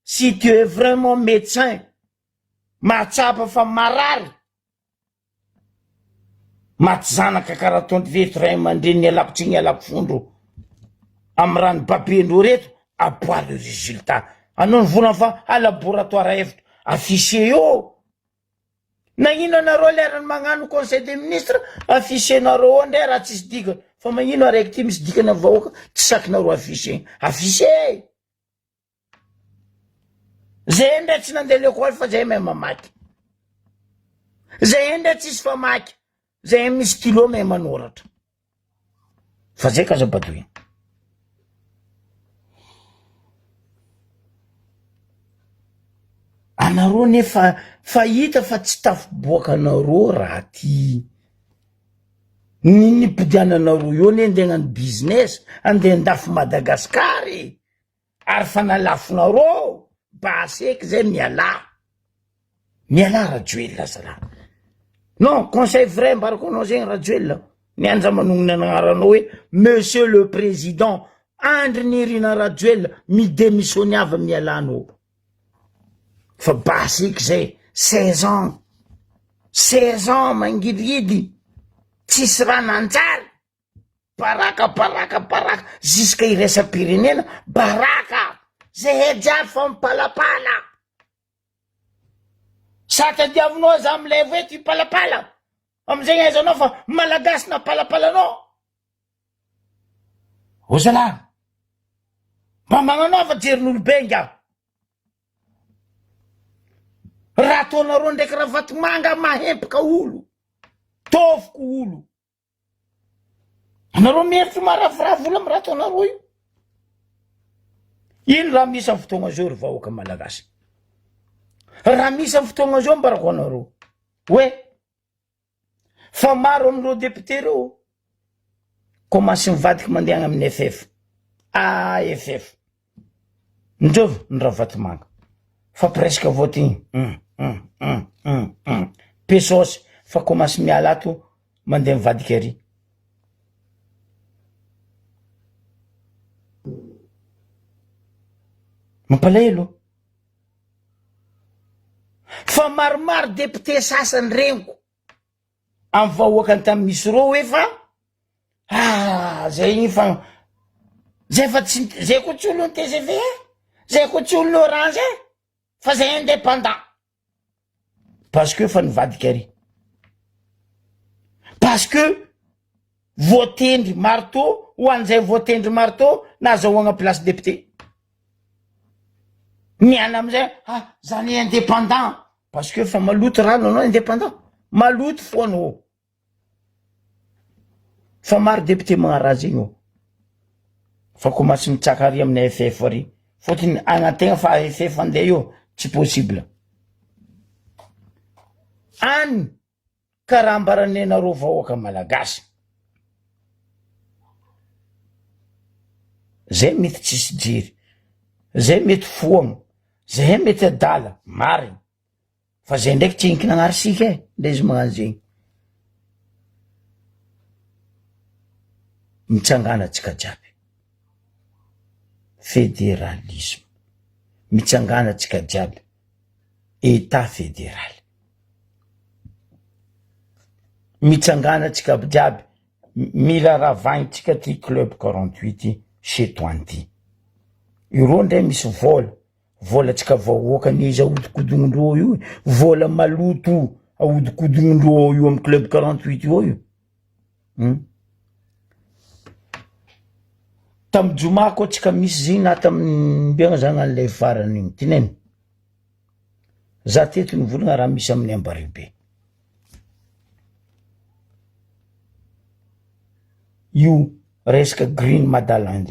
si tu es vraiment médecin mahatsapa fa marary maty zanaka karaha ataony reto ray aman-dreny ny alako tsy ny alako fondro amy rano papiendreo reto aboa le résultat anao ny volana fa a laboratoire efitra affiché io nagnino anareo lerany magnano conseil des ministres affiché nareo ndray raha tsisy dikany fa magnino araiky ty misy dikany amin'ny vahoaka tsy sakinareo affiché zay ndray tsy nandeha lekôly fa zay mahay mamaky zay ndray tsisy famaky zay misy stylo mahay manoratra fa zay kazabadoigny anareo nefa fa hita fa tsy tafiboaka anareo raha ty niny pidiananareo io ne ndeha hagnano business andeha andafy Madagasikary ary fa nalafonareo baseky zay miala Rajoelina zala non conseil vrai mbarako anao zegny Rajoelina nianja manognona anaranao hoe monsieur le président andry nirina Rajoelina midémissioniava mialanao fa basiky zay 16 ans mangilidy tsisy raha nanjary baraka jusqu'à iresa-pirenena baraka zay jiaby fa mipalapala sa tadiavinao za amilay veto ipalapala amizay aizanao fa malagasy na palapalanao o zala mba magnanao fa jerin'olobenga raha ataonareo ndraiky raha vatomanga mahempaka olo tofoko olo anareo mieritry maravoravola amy raha ataonareo io ino raha misy amy fotoagna zao ry vahoaka malagasy raha misy amy fotoagna zao mbarako anareo hoe fa maro amireo député reo commence mivadiky mandeha amin'ny FF AFF ndreo ny raha vatomanga fa presque vote pesos fa commence miala ato mandeha mivadiky ary mampalahelo fa maromaro député sasany reniko amy vahoakany tamy misy reo efa zay igny fa zay fa tsy zay ko tsy olo ny TGV zay ko tsy olo ny Orange fa zay indépendant parce que fa nivadiky ary parce que votendry marteau ho an'izay votendry marteau nazahoagna place député miana amizay zany indépendant parce que fa maloto rano anao indépendant maloto foanao fa maro député magnaraha zegny io fa commence mitsaka ary amin'ny FF ary fotony agnategna fa FF andeha io tsy possible any karaha ambaranenareo vahoaka malagasy zay mety tsisy jiry zay mety foagna zay mety adala marigny fa zay ndraiky tsy inky nagnarisika nde izy magnano zegny mitsanganatsika jiaby fédéralisme mitsanganatsika jiaby état fédéral mitsanganatsika jiaby mila ravagnintsika ty club 48 chez Toanty iro ndray misy volatsika vahoakany izy ahodikodognondreo io vola maloto ahodikodognondreo io amy club 48 io tamy joma koa tsika misy ziny na tamy mbiagna zany an'ilay farany igny tineny za teto nivolagna raha misy amin'ny Ambaribe io resaka Green Madaland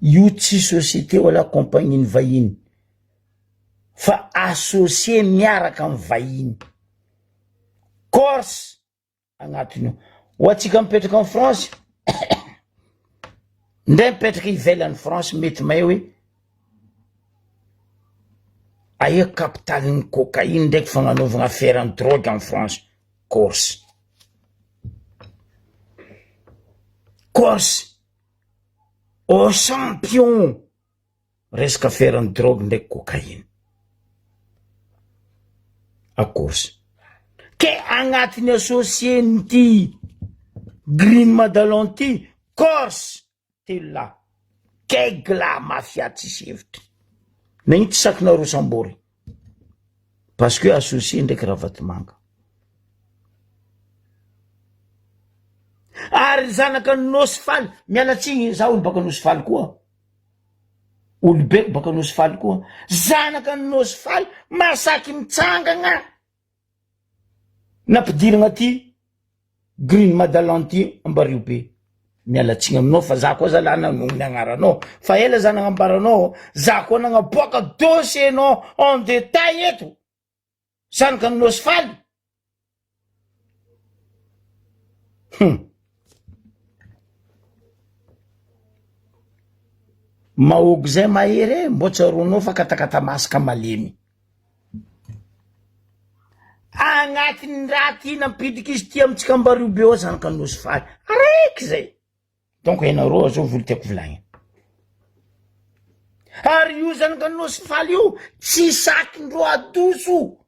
io tsy société wala compagnie ny vahiny fa associé miaraka amy vahiny Corse agnatiny io ho atsika mipetraka amy France ndray mipetraka ivelany France mety may hoe aia capitalin'ny cocaïne ndraiky fagnanaovagna affaire en drogue en France Corse au champion resaka affaire en drogue ndraiky cocaïne a Corse ke agnatiny associé nity Green Madaland ty Corse telo la kegla mafia tsy sevitry na igny tsy sakinareo sambory parce que associé ndraiky raha vatomanga ary zanaka nosy faly mialatsiny za olo baka nosy faly koa olobeko baka nosy faly koa zanaka nosy faly masaky mitsangagna nampidiragna ty Green Madaland ty Ambaribe mialatsiny aminao fa za koa zala nanogny agnaranao fa ela za nagnambaranao za koa nagnaboaka dossiernao en détail eto zanaka nosy faly mahôgo zay mahery mbo tsaronao fa katakata masaka malemy agnatin'ny raha ty nampidiky izy ty amitsika ambariobe ao zany ka nosy faly araiky zay donc ianareo azao volo tiako volagny ary io zany ka nosy faly io tsy sakindro adoso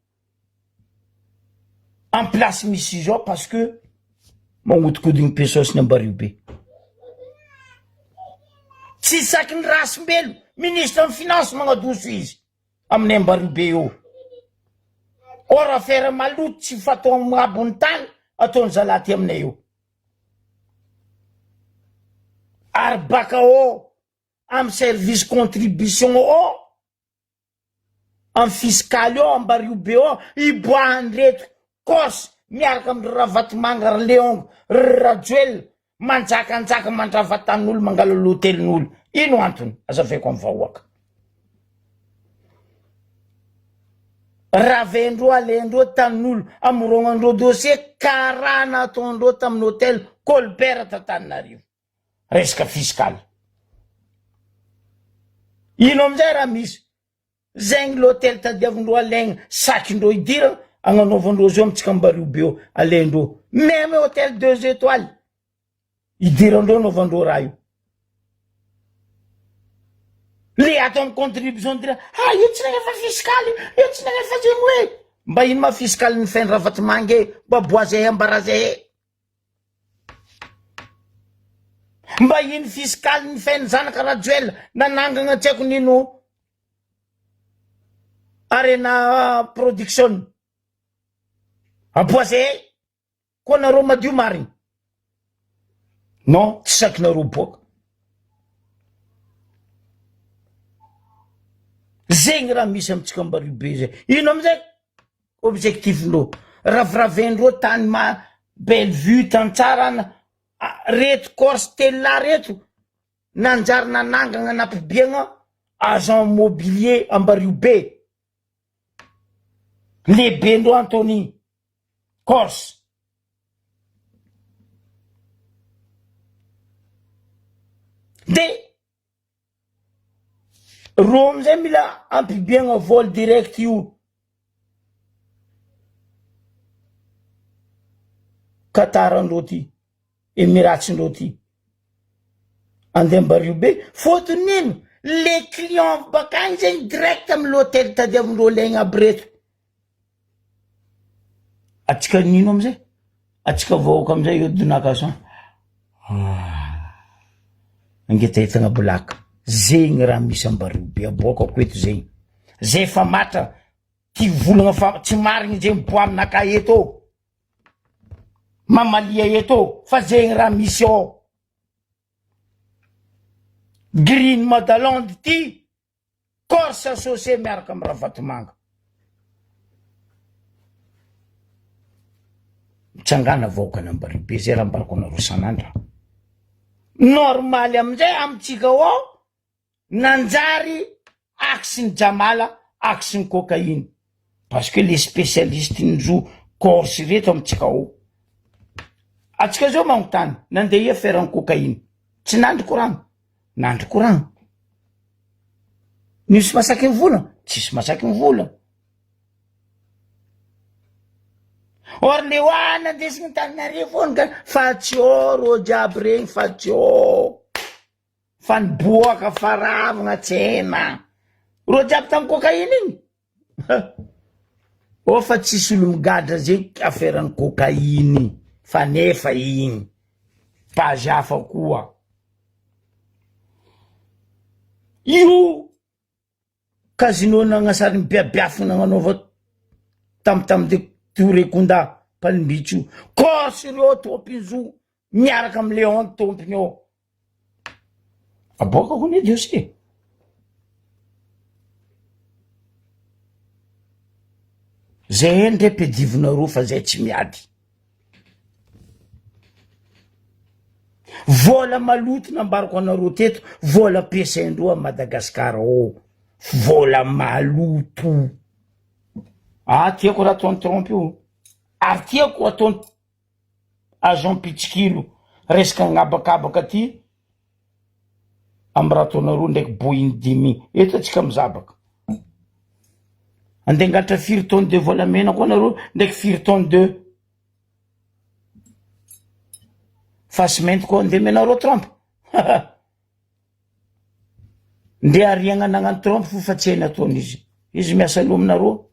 en place misy izy ao parce que magnodikodigny pesosiny ambariobe tsy sakiny rasimbelo ministre amin'ny finance magnadoso izy amin'ny ambariobe io ora affaire maloto tsy fatao ambony tany ataony zalaty aminay io ary baka ao amin'ny service contribution ao amin'ny fiscaly ao ambariobe ao iboahany reto Corse miaraka amin'ny Ravatomanga Leongo Rajoel manjakanjaka mandravatan'olo mangala l'hotelin'olo ino antony azaveko amin'ny vahoaka ravendro alendro tanin'olo amorognandro dossier karaha nataondreo tamin'ny hôtel Colbert Tananarivo resaka fiskaly ino amizay raha misy zegny l'hôtel tadiavindreo alaigny sakindreo idira agnanaovandreo zao amitsika ambariobe eo alendreo même hôtel 2 étoiles idirandreo anaovandreo raha io le atao amin'ny contribution dira io tsy nagnefa fiskaly io tsy nagnefa zegny hoe mba ino ma fiskaly ny fainy Ravatomanga mba boazay ambarazay mba ino fiskaly ny fainy zanaka Rajoel nanangana tsy haiko nino Arena Production aboazay koa nareo madio mariny non tsy sakinareo boaka zegny raha misy amitsika ambariobe zay ino amizay objectifndreo raviravendreo tany ma belle vue tantsarana reto Corse telona reto nanjary nanangana napibiagna agent mobilier ambariobe lebendreo Anthony Corse de ro amizay mila ampibiagna vol direct io Qatarandreo ty Emiratindreo ty andeha ambariobe fotony ino le client bakagny zegny direct amy l'hôtel tadiavindreo legna aby reto atsika nino amizay atsika vahoaka amizay io donakason angetaitagna bolaka zegny raha misy ambariobe aboaka ko eto zegny zay fa matra ty volagna fa tsy marigny zegny mibo aminaka eto mamalia eto fa zegny raha misy ao Green Madalande ty Corse associé miaraka amin'ny Ravatomanga mitsangana vahoaka n'ambariobe zay raha mbarako anareo sanandra normaly amizay amitsika ao nanjary aksin'ny Jamala aksin'ny cocaïne parce que les spécialistes njo Corse reto amitsika ao atsika zao magnontany nandeha ia feran'ny cocaïne tsy nandry koragno nandry koragno nisy masaky ny vola tsisy masaky ny vola or le oana andesigny Tananarivo foana fa tsy ro jiaby regny fa tsy fa niboaka fa ravagna tsena ro jiaby tamy cocaïne igny o fa tsisy olo migadra zay aferan'ny cocaïne fa nefa igny page hafa koa io casino nagnasary mibiabiafy nagnanaova tam de Touré Kunda Palmbitso Corse reo tompinzo miaraka amy Leon tompiny ao aboaka kone diosy zay ndre pedivonareo fa zay tsy miady vola maloto nambarako anareo teto vola pesaindreo a Madagasikara ao vola maloto tiako raha ataony trompe io ary tiako ataony agent pitsikilo resaka agnabakabaka ty amy raha ataonareo ndraiky Boeing 10 eto atsika mizabaka andeha ngatra 4 tonnes de volamena koa nareo ndraiky 4 tonnes de fasimento koa ndeha menareo trompe ndeha ariagna nagnano trompe fa tsy hainy ataon'izy izy miasa aloha aminareo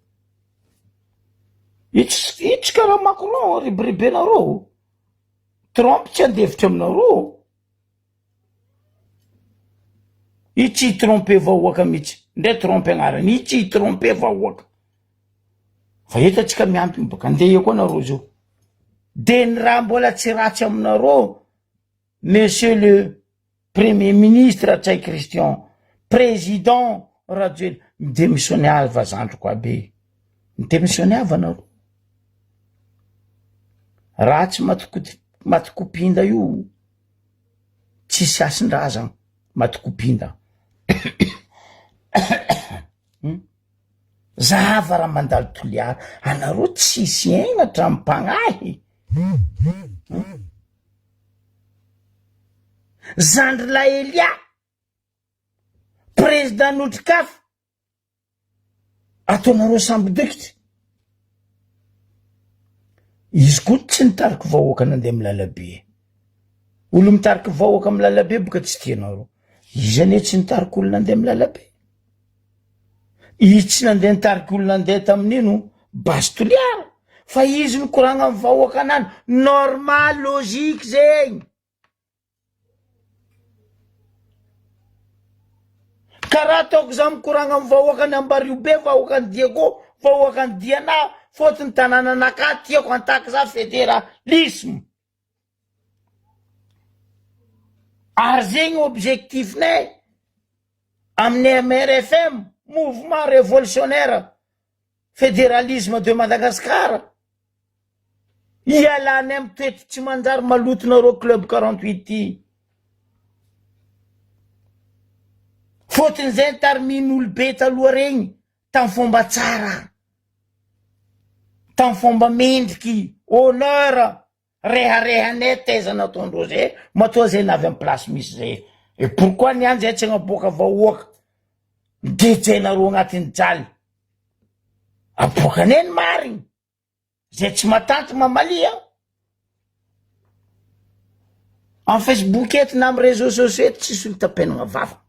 itsy karaha Macron riberibenareo trompe tsy andefitra aminareo itsy trompe vahoaka mihitsy ndray trompe agnarany itsy trompe vahoaka fa eto atsika miampy baka andeha eo koa nareo zao de ny raha mbola tsy ratsy aminareo monsieur le premier ministre Tsay Christian président Rajoelina midémissionné ava zandroko abe midémissionné ava nareo ratsy matikopinda io tsisy asin-drazana matikopinda zava raha mandalo toliara anareo tsisy aigna hatramin'ny mpagnahy Zandry la Elia président Notrikaf ataonareo samby dokitra izy koa tsy nitariky vahoaka nandeha amy lalabe olo mitariky vahoaka amy lalabe boka tsy tianareo izy ane tsy nitariky olo nandeha amy lalabe izy tsy nandeha nitariky olo nandeha tamin'ino basy toliara fa izy nikoragna amy vahoaka anany normal logique zegny karaha ataoko za mikoragna amy vahoaka any Ambariobe vahoaka any Diego vahoaka any Diana fotony tanàna anaka tiako antaky za fédéralisme ary zegny objectifnay amin'ny MRFM mouvement révolutionnaire fédéralisme de Madagascar ialany amy toetra tsy manjary malotonareo club 48 fotony zay nitarimin'olo be taloha regny tamy fomba tsara tamy fomba mendriky honneur reharehanay taiza nataondreo zay matoa zay navy amy place misy zay et pourquoi niany zay tsy agnaboaka vahoaka dejenareo agnatin'ny jaly aboakaneny marigny zay tsy matanty mamalia en Facebook eto na amy réseaux sociaux eto tsisy olo tapenagna vava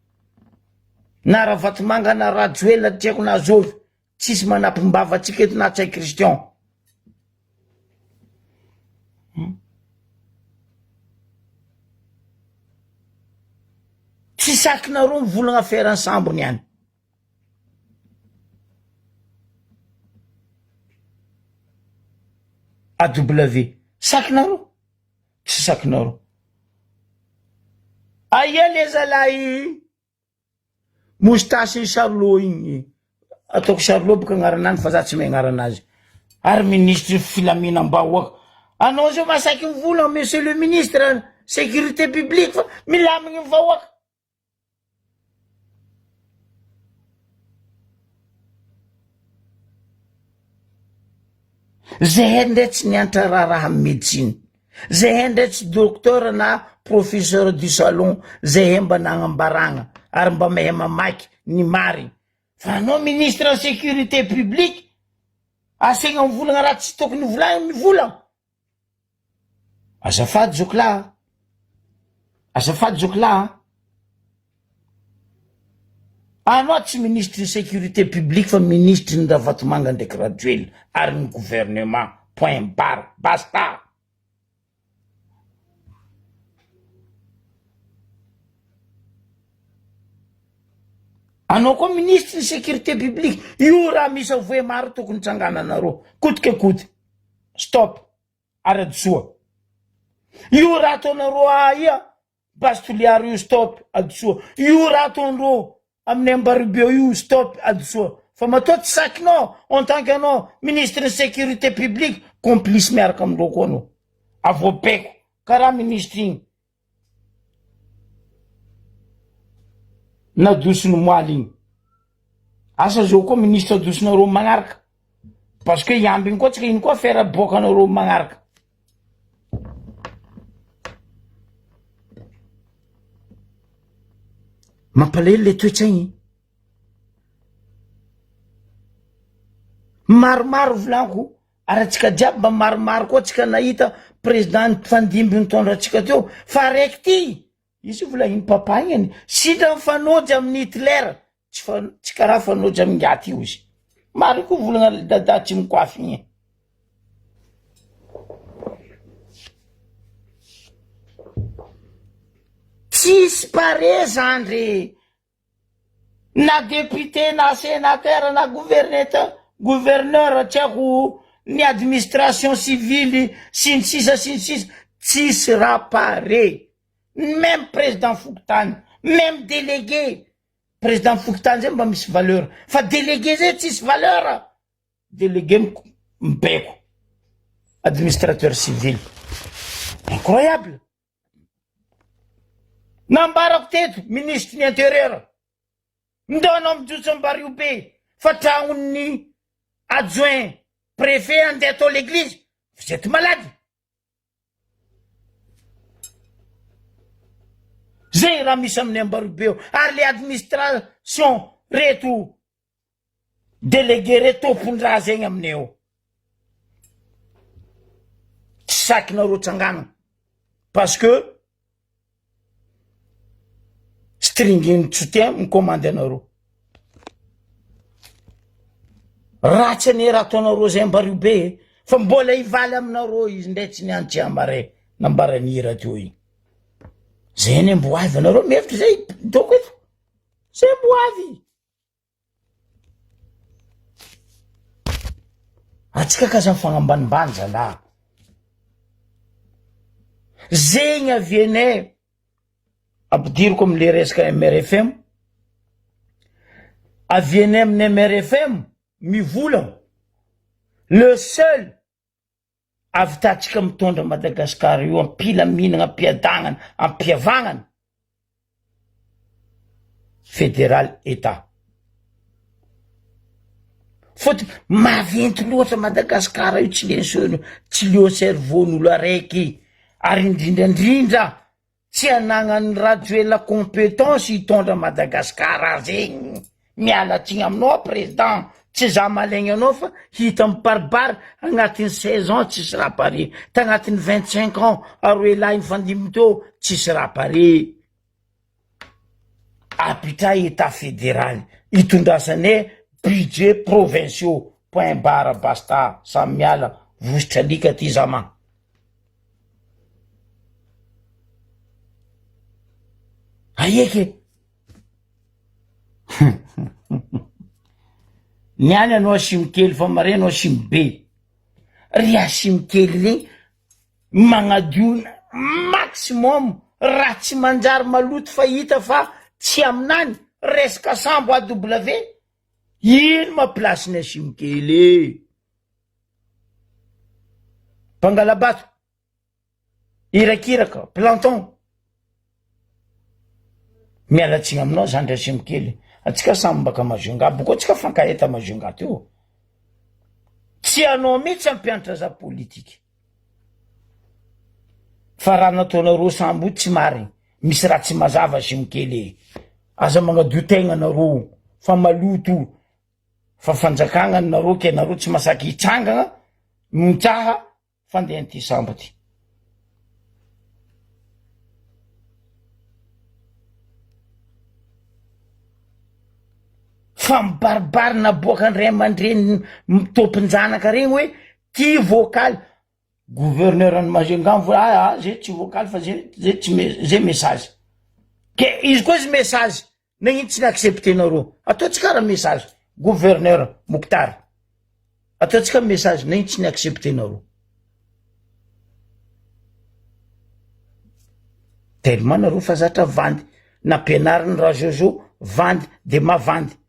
na raha Vatomanga na Rajoelina tiako na Zovy tsisy manampim-bava atsika eto na Tsay Christian tsy sakinareo mivolagna affaire ensemble niany AW sakinareo tsy sakinareo aia le zalahy moustache Charlot igny ataoko Charlot boka agnaranany fa za tsy mahay agnaranazy ary ministre filaminam-bahoaka anao zao masaky mivolagna monsieur le ministre sécurité publique fa milamigny vahoaka zay ndray tsy niantra raha amy médecine zay ndray tsy docteur na professeur du salon zay mba nagnambaragna ary mba mahay mamaky ny marigny fa anao ministre sécurité publique asegna mivolagna raha tsy tokony volagny mivolagna azafady zokla anao tsy ministre sécurité publique fa ministre ny raha Vatomanga ndraiky Rajoelina ary ny gouvernement point barre basta anao koa ministre ny sécurité publique io raha misy avoe maro tokony tsangananareo kotika koty stop ary adosoa io raha ataonareo ia basy toliara io stop adosoa io raha ataonareo amin'ny Ambariobe io stop adosoa fa matoa tsy sakinao en tant que anao ministre de sécurité publique complice miaraka amindreo koa anao avoapeko karaha ministre igny nadosiny moaly igny asa zao koa ministre adosinareo magnaraka parce que iambiny koa tsika iny koa affaire aboakanareo magnaraka mampalahelo le toetsaigny maromaro volaniko ary atsika jiaby mba maromaro koa tsika nahita président fandimby nitondra atsika teo fa raiky ty izy volahiny papagnany sidra mifanojy amin'ny Hitler tsy karaha fanojy amin'ny gaty io izy maro koa volagna dada tsy mikoafy igny tsisy pare zandry na député na sénateur na gouverneur tsy ako ny administration civile sy ny sisa tsisy raha pare même président Fokotany même délégué président Fokotany zay mba misy valeur fa délégué zay tsisy valeur délégué mibeko administrateur civil incroyable nambarako teto ministre ny intérieur ndonao mijotso ambareo be fa tragnony adjoint préfet andeha atao l'église vous êtes malade zay raha misy amin'ny ambareo be ary le administration reto délégué reto tompondraha zegny aminay eo tsy sakinareo tsangana parce que stringiny soutien micommande anareo ratsy ane raha ataonareo zay ambareo be fa mbola hivaly aminareo izy ndray tsy niantsy ambare nambarany hira teo igny zay ne mbo avy anareo mihevitra zay doko eto zay mbo avy atsika kaza mifagnambanimbany zalahy zegny avianay ampidiriko amle resaka MRFM avianay amin'ny MRFM mivola le seul avitatsika mitondra Madagasikara io ampila mihinagna ampiadagnana ampiavagnana fédéral état fôty maventy loatra Madagasikara io tsy leo cerveaun'olo araiky ary indrindrandrindra tsy anagnany rajoela compétence hitondra Madagasikara zegny mialatsigny aminao président tsy za malegny anao fa hita miparibary agnatin'ny 16 ans tsisy raha pare tagnatin'ny 25 ans aroe lahy mifandimby teo tsisy raha pare apitra état fédéral hitondrasanay budget provinciaux point barre basta samy miala vositra lika ty zama aieky niany anao asimikely fa mare anao asimibe ry asimikely regny magnadio maximum raha tsy manjary maloto fahita fa tsy aminany resaka sambo AW ino maplace ny asimikely Pangalabato irakiraka planton mialatsigny aminao zandry asimikely atsika samy baka mazonga boko atsika fankaheta mazonga teo tsy anao mihitsy ampianatra za politika fa raha nataonareo sambo tsy marigny misy raha tsy mazava asimikely aza magnadio tegna nareo fa maloto fa fanjakagna nareo ke nareo tsy masaky hitsangagna mitsaha fandeha ty sambo ty fa mibaribary naboaka andray aman-dreny tompon-janaka regny hoe ty vocal gouverneur any Majunga zay tsy vocal fa zay tsy zay message ke izy koa izy message nagnino tsy niacceptenareo ataotsika raha message gouverneur Mouktar ataotsika message nagnino tsy niacceptenareo tellement nareo fa zatra vandy nampianariny raha Jojo vandy de mavandy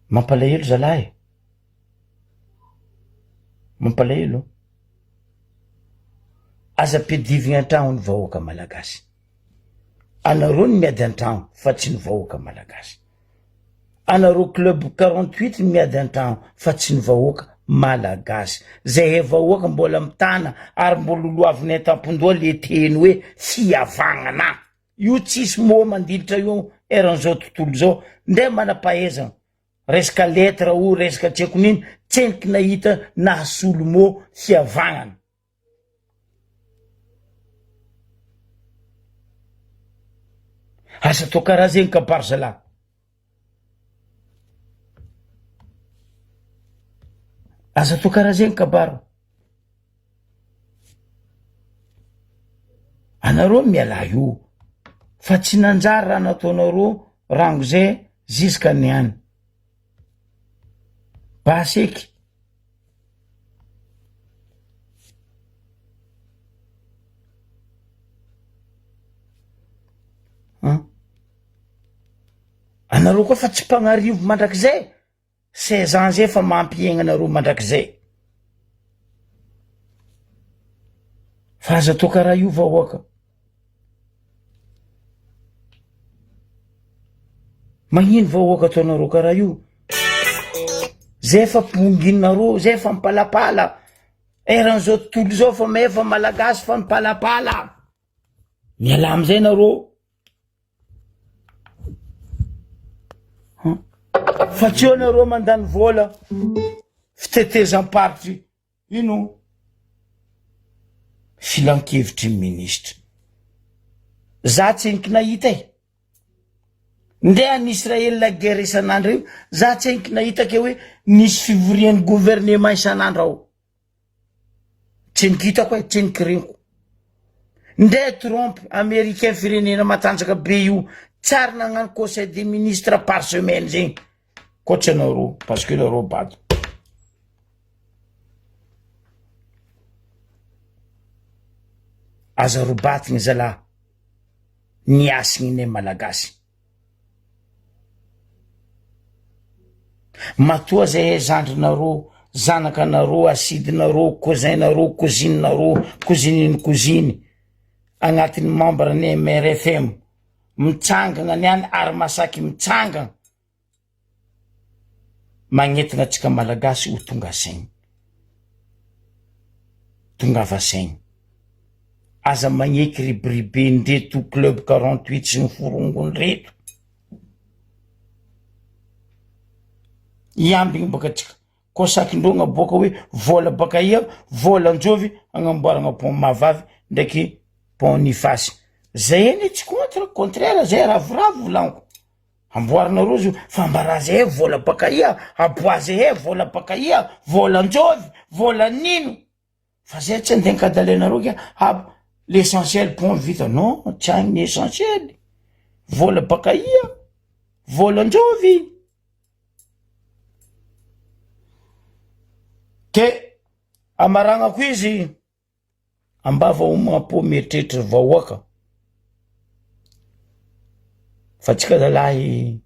mampalahelo zalahy mampalahelo aza pedivigny an-tragno ny vahoaka malagasy anareo ny miady an-tragno fa tsy ny vahoaka malagasy anareo club 48 ny miady an-tragno fa tsy ny vahoaka malagasy zay evahoaka mbola mitana ary mbola loavinay tampondoa le teny hoe fiavagnana io tsisy moa mandilitra io eran'izao tontolo zao ndre manam-pahaizana resaka letra o resaka tsy haiko nino tseniky nahita nahasolo mo fiavagnana asa to karaha zegny kabarzala asa to karaha zegny kabaro anareo miala io fa tsy nanjary raha nataonareo rango zay ziska niany baseky anareo koa fa tsy mpagnarivo mandrakizay 16 ans zay fa mampiegna anareo mandrakizay fa aza to karaha io vahoaka magnino vahoaka ataonareo karaha io zay fa ponginareo zay fa mipalapala eran'izao tontolo zao fa maefa malagasy fa mipalapala miala amizay nareo fa tsy eo nareo mandany vola fitetezam-paritry ino filan-kevitry ministra za tsy eniky nahita ndeha an'Israely la guerre isan'andro io za tsy eniky nahita ke hoe nisy fivorian'ny gouvernement isan'andro ao tsy eniky hitako hoe tsy eniky reniko ndeha Trump américain firenena matanjaka be io tsary nagnano conseil des ministres par semaine zegny koatsy anareo parce que nareo bato aza robatigny zala niasigny ne malagasy matoa zay zandrinareo zanakanareo asidinareo cousinareo cousinenareo cousininy cousine agnatin'ny membre ny MRFM mitsangana niany ary masaky mitsangana magnetina atsika malagasy ho tonga saigny tongava saigny aza magneky ribiribe ndeto club 48 sy ny forongony reto iambigny baka atsika ko sakindrogna boka hoe vola baka ia vola anjovy agnamboaragna pont Mahavavy ndraiky pont Nifasy zay eny tsy contre contraire zay ravoravo volaniko amboarina rozy fambaraza he vola baka ia aboazy he vola baka ia vola anjovy vola nino fa zay tsy andeha nikadalenareo ke l'essentiel pont vita non tsy agny essentiel vola baka ia vola anjovy ke amaragnako izy ambava omapo mieritreritra vahoaka fa tsika zalahy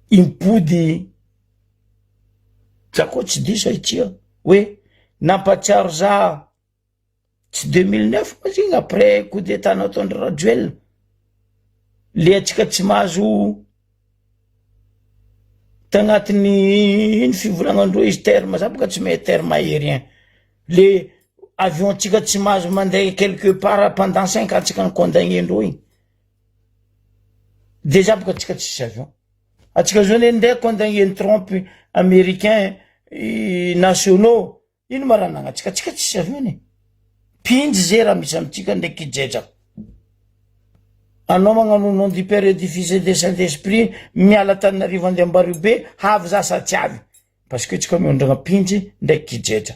impody tsako tsy diso aitsia hoe nampatsiaro za tsy 2009 ma zigny après coup d'état nataondry Rajoelina le atsika tsy mahazo tagnatiny iny fivolagnan-droa izy terme za boka tsy mahay terme aérien le avion tsika tsy mahazo mandeha quelque part pendant 5 ans tsika nikondagné-ndreo igny de za boka tsika tsisy avion atsika zao ne ndeha condamné Trump américain nationaux ino maranagna atsika tsisy avion ne pinjy zay raha misy amitsika ndraiky jeja anao magnano nom du père et du fils et de Saint-Esprit miala Tananarivo andeha Ambaribe havy za sa tsy avy parce que tsika miondragna pinjy ndraiky jeja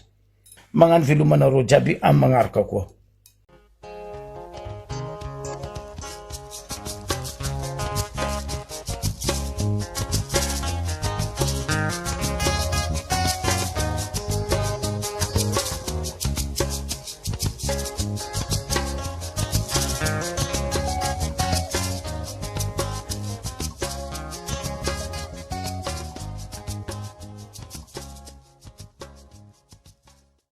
magnano velomanareo jiaby amy magnaraka koa